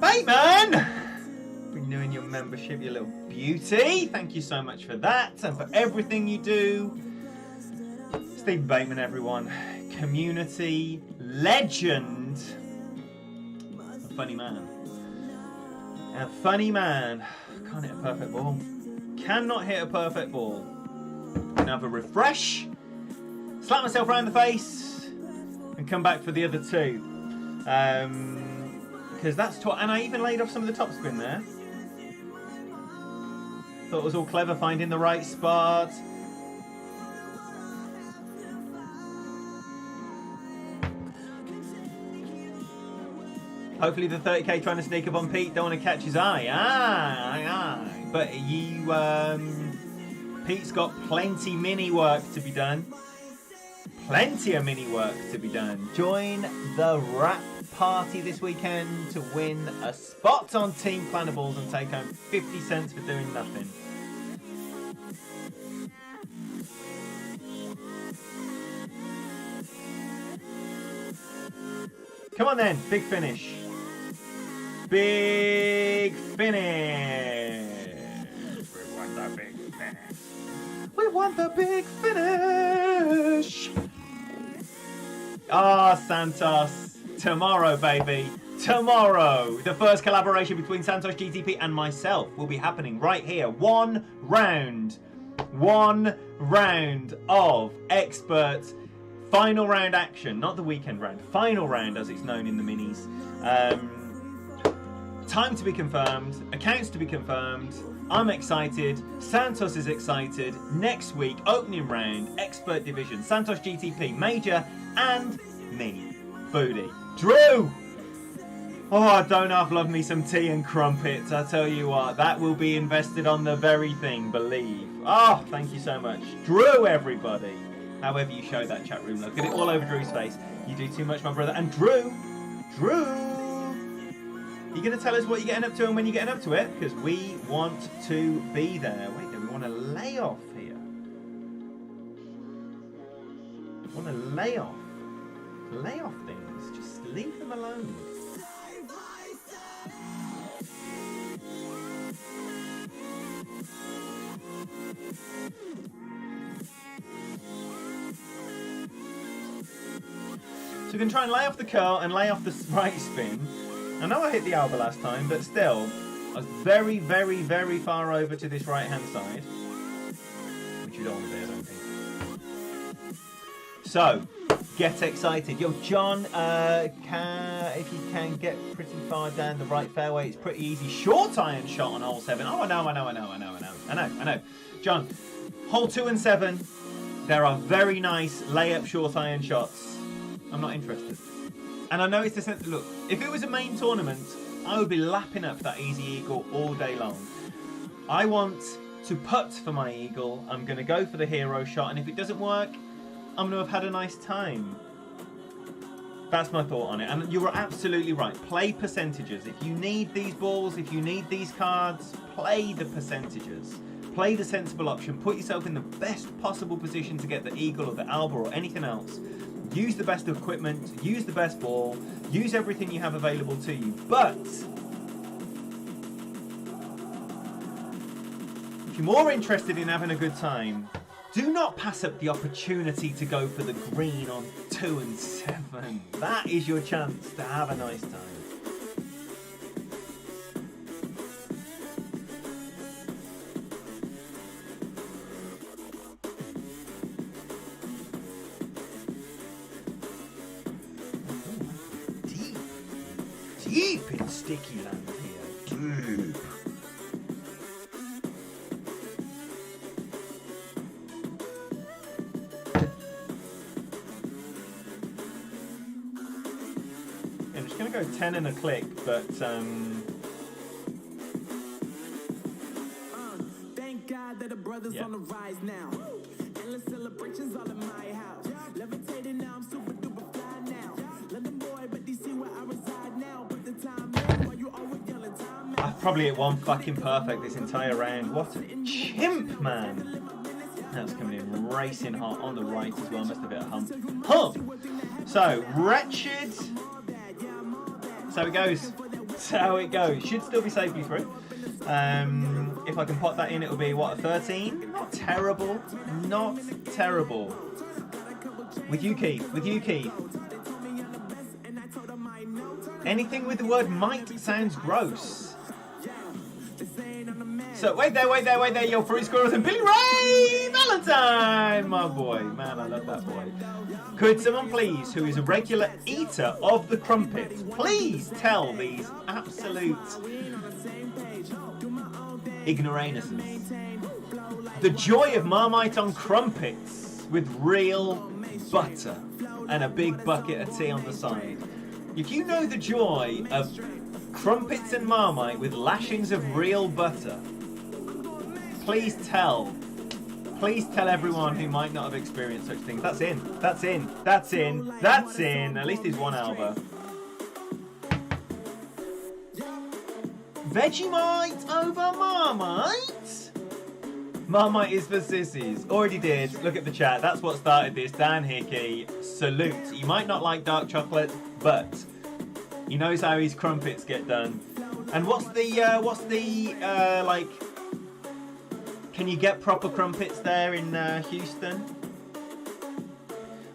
Bateman! Renewing your membership, you little beauty. Thank you so much for that and for everything you do. Steve Bateman, everyone. Community legend. A funny man. A funny man. Can't hit a perfect ball. Cannot hit a perfect ball. Another refresh. Slap myself around the face. And come back for the other two. Because that's... And I even laid off some of the top spin there. Thought it was all clever finding the right spot. Hopefully the 30k trying to sneak up on Pete. Don't want to catch his eye. Aye. But you... Pete's got plenty mini work to be done. Plenty of mini work to be done. Join the rap party this weekend to win a spot on Team Planables and take home 50 cents for doing nothing. Come on then, big finish. Big finish. We want the big finish. We want the big finish. Ah, Santos. Tomorrow, baby. Tomorrow. The first collaboration between Santos GTP and myself will be happening right here. One round of expert Final round action, not the weekend round. Final round, as it's known in the minis. Time to be confirmed. Accounts to be confirmed. I'm excited. Santos is excited. Next week, opening round, expert division, Santos GTP, Major, and me, Foodie. Drew! Oh, don't I've loved me some tea and crumpets. I tell you what, that will be invested on the very thing, believe. Oh, thank you so much. Drew, everybody. However you show that chat room, look at it all over Drew's face. You do too much, my brother. And Drew, you going to tell us what you're getting up to and when you're getting up to it? Because we want to be there. Wait, we want to lay off here. We want to lay off. Lay off things. Just leave them alone. So we can try and lay off the curl and lay off the right spin. I know I hit the elbow last time, but still, I was very, very, very far over to this right-hand side. Which you don't want to do, I don't think. So, get excited. Yo, John, if you can get pretty far down the right fairway, it's pretty easy. Short iron shot on hole 7. Oh, I know. John, hole 2 and 7, there are very nice layup short iron shots. I'm not interested. And I know it's the sense. Look, if it was a main tournament, I would be lapping up that easy eagle all day long. I want to putt for my eagle. I'm going to go for the hero shot, and if it doesn't work, I'm going to have had a nice time. That's my thought on it. And you were absolutely right. Play percentages. If you need these balls, if you need these cards, play the percentages. Play the sensible option. Put yourself in the best possible position to get the eagle or the alba or anything else. Use the best equipment, use the best ball, use everything you have available to you. But if you're more interested in having a good time, do not pass up the opportunity to go for the green on 2 and 7. That is your chance to have a nice time. Deep in sticky land here. Deep. I'm just going to go 10 and a click, but thank God that the brothers on the rise now. Endless celebrations all in my house. Levitating now, I'm super duper fly now. London boy, but they see where I reside now. Put the time in while you always yelling time out. I've probably hit one fucking perfect this entire round. What a chimp, man. That's coming in racing hot on the right as well. Must have hit a hump. So, wretched. That's how it goes. That's how it goes. Should still be safely through. If I can pop that in, it'll be, what, a 13? Not terrible. Not terrible. With you, Keith. With you, Keith. Anything with the word might sounds gross. So, wait there. Your fruit squirrels and Billy Ray Valentine, my boy. Man, I love that boy. Could someone please, who is a regular eater of the crumpets, please tell these absolute ignoramuses the joy of Marmite on crumpets with real butter and a big bucket of tea on the side. If you know the joy of crumpets and Marmite with lashings of real butter, please tell everyone who might not have experienced such things. That's in. At least there's one Alba. Vegemite over Marmite? Marmite is for sissies. Already did. Look at the chat. That's what started this. Dan Hickey. Salute. You might not like dark chocolate, but he knows how his crumpets get done. And what's the like? Can you get proper crumpets there in Houston?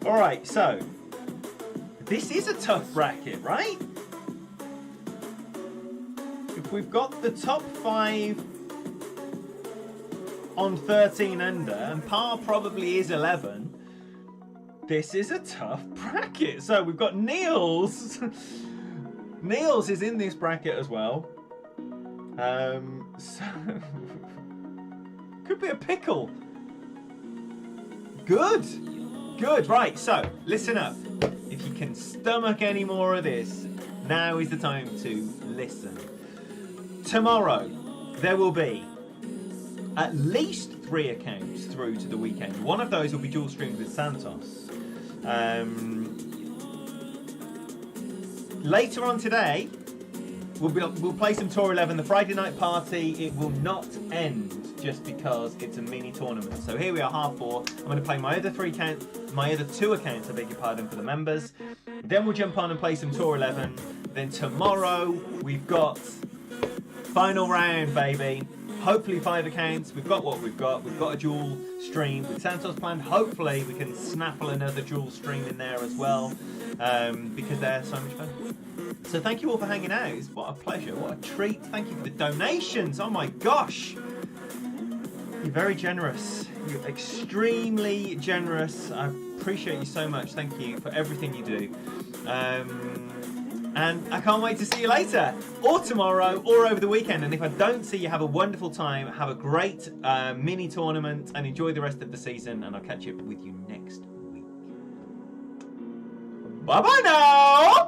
All right. So this is a tough bracket, right? If we've got the top 5 on 13 under, and par probably is 11, This is a tough bracket. So we've got Niels. Niels is in this bracket as well. So could be a pickle. Good. Good. Right. So listen up. If you can stomach any more of this, now is the time to listen. Tomorrow there will be at least 3 accounts through to the weekend. One of those will be dual streamed with Santos. Later on today, we'll play some Tour 11. The Friday night party, it will not end just because it's a mini tournament. So here we are, 4:30. I'm going to play my other 2 accounts, I beg your pardon, for the members. Then we'll jump on and play some Tour 11. Then tomorrow we've got final round, baby. Hopefully 5 accounts. We've got what we've got. We've got a dual stream with Santos planned. Hopefully we can snaffle another dual stream in there as well, because they're so much fun. So thank you all for hanging out. It's what a pleasure. What a treat. Thank you for the donations. Oh my gosh. You're very generous. You're extremely generous. I appreciate you so much. Thank you for everything you do. And I can't wait to see you later, or tomorrow, or over the weekend. And if I don't see you, have a wonderful time. Have a great mini tournament, and enjoy the rest of the season. And I'll catch up with you next week. Bye-bye now!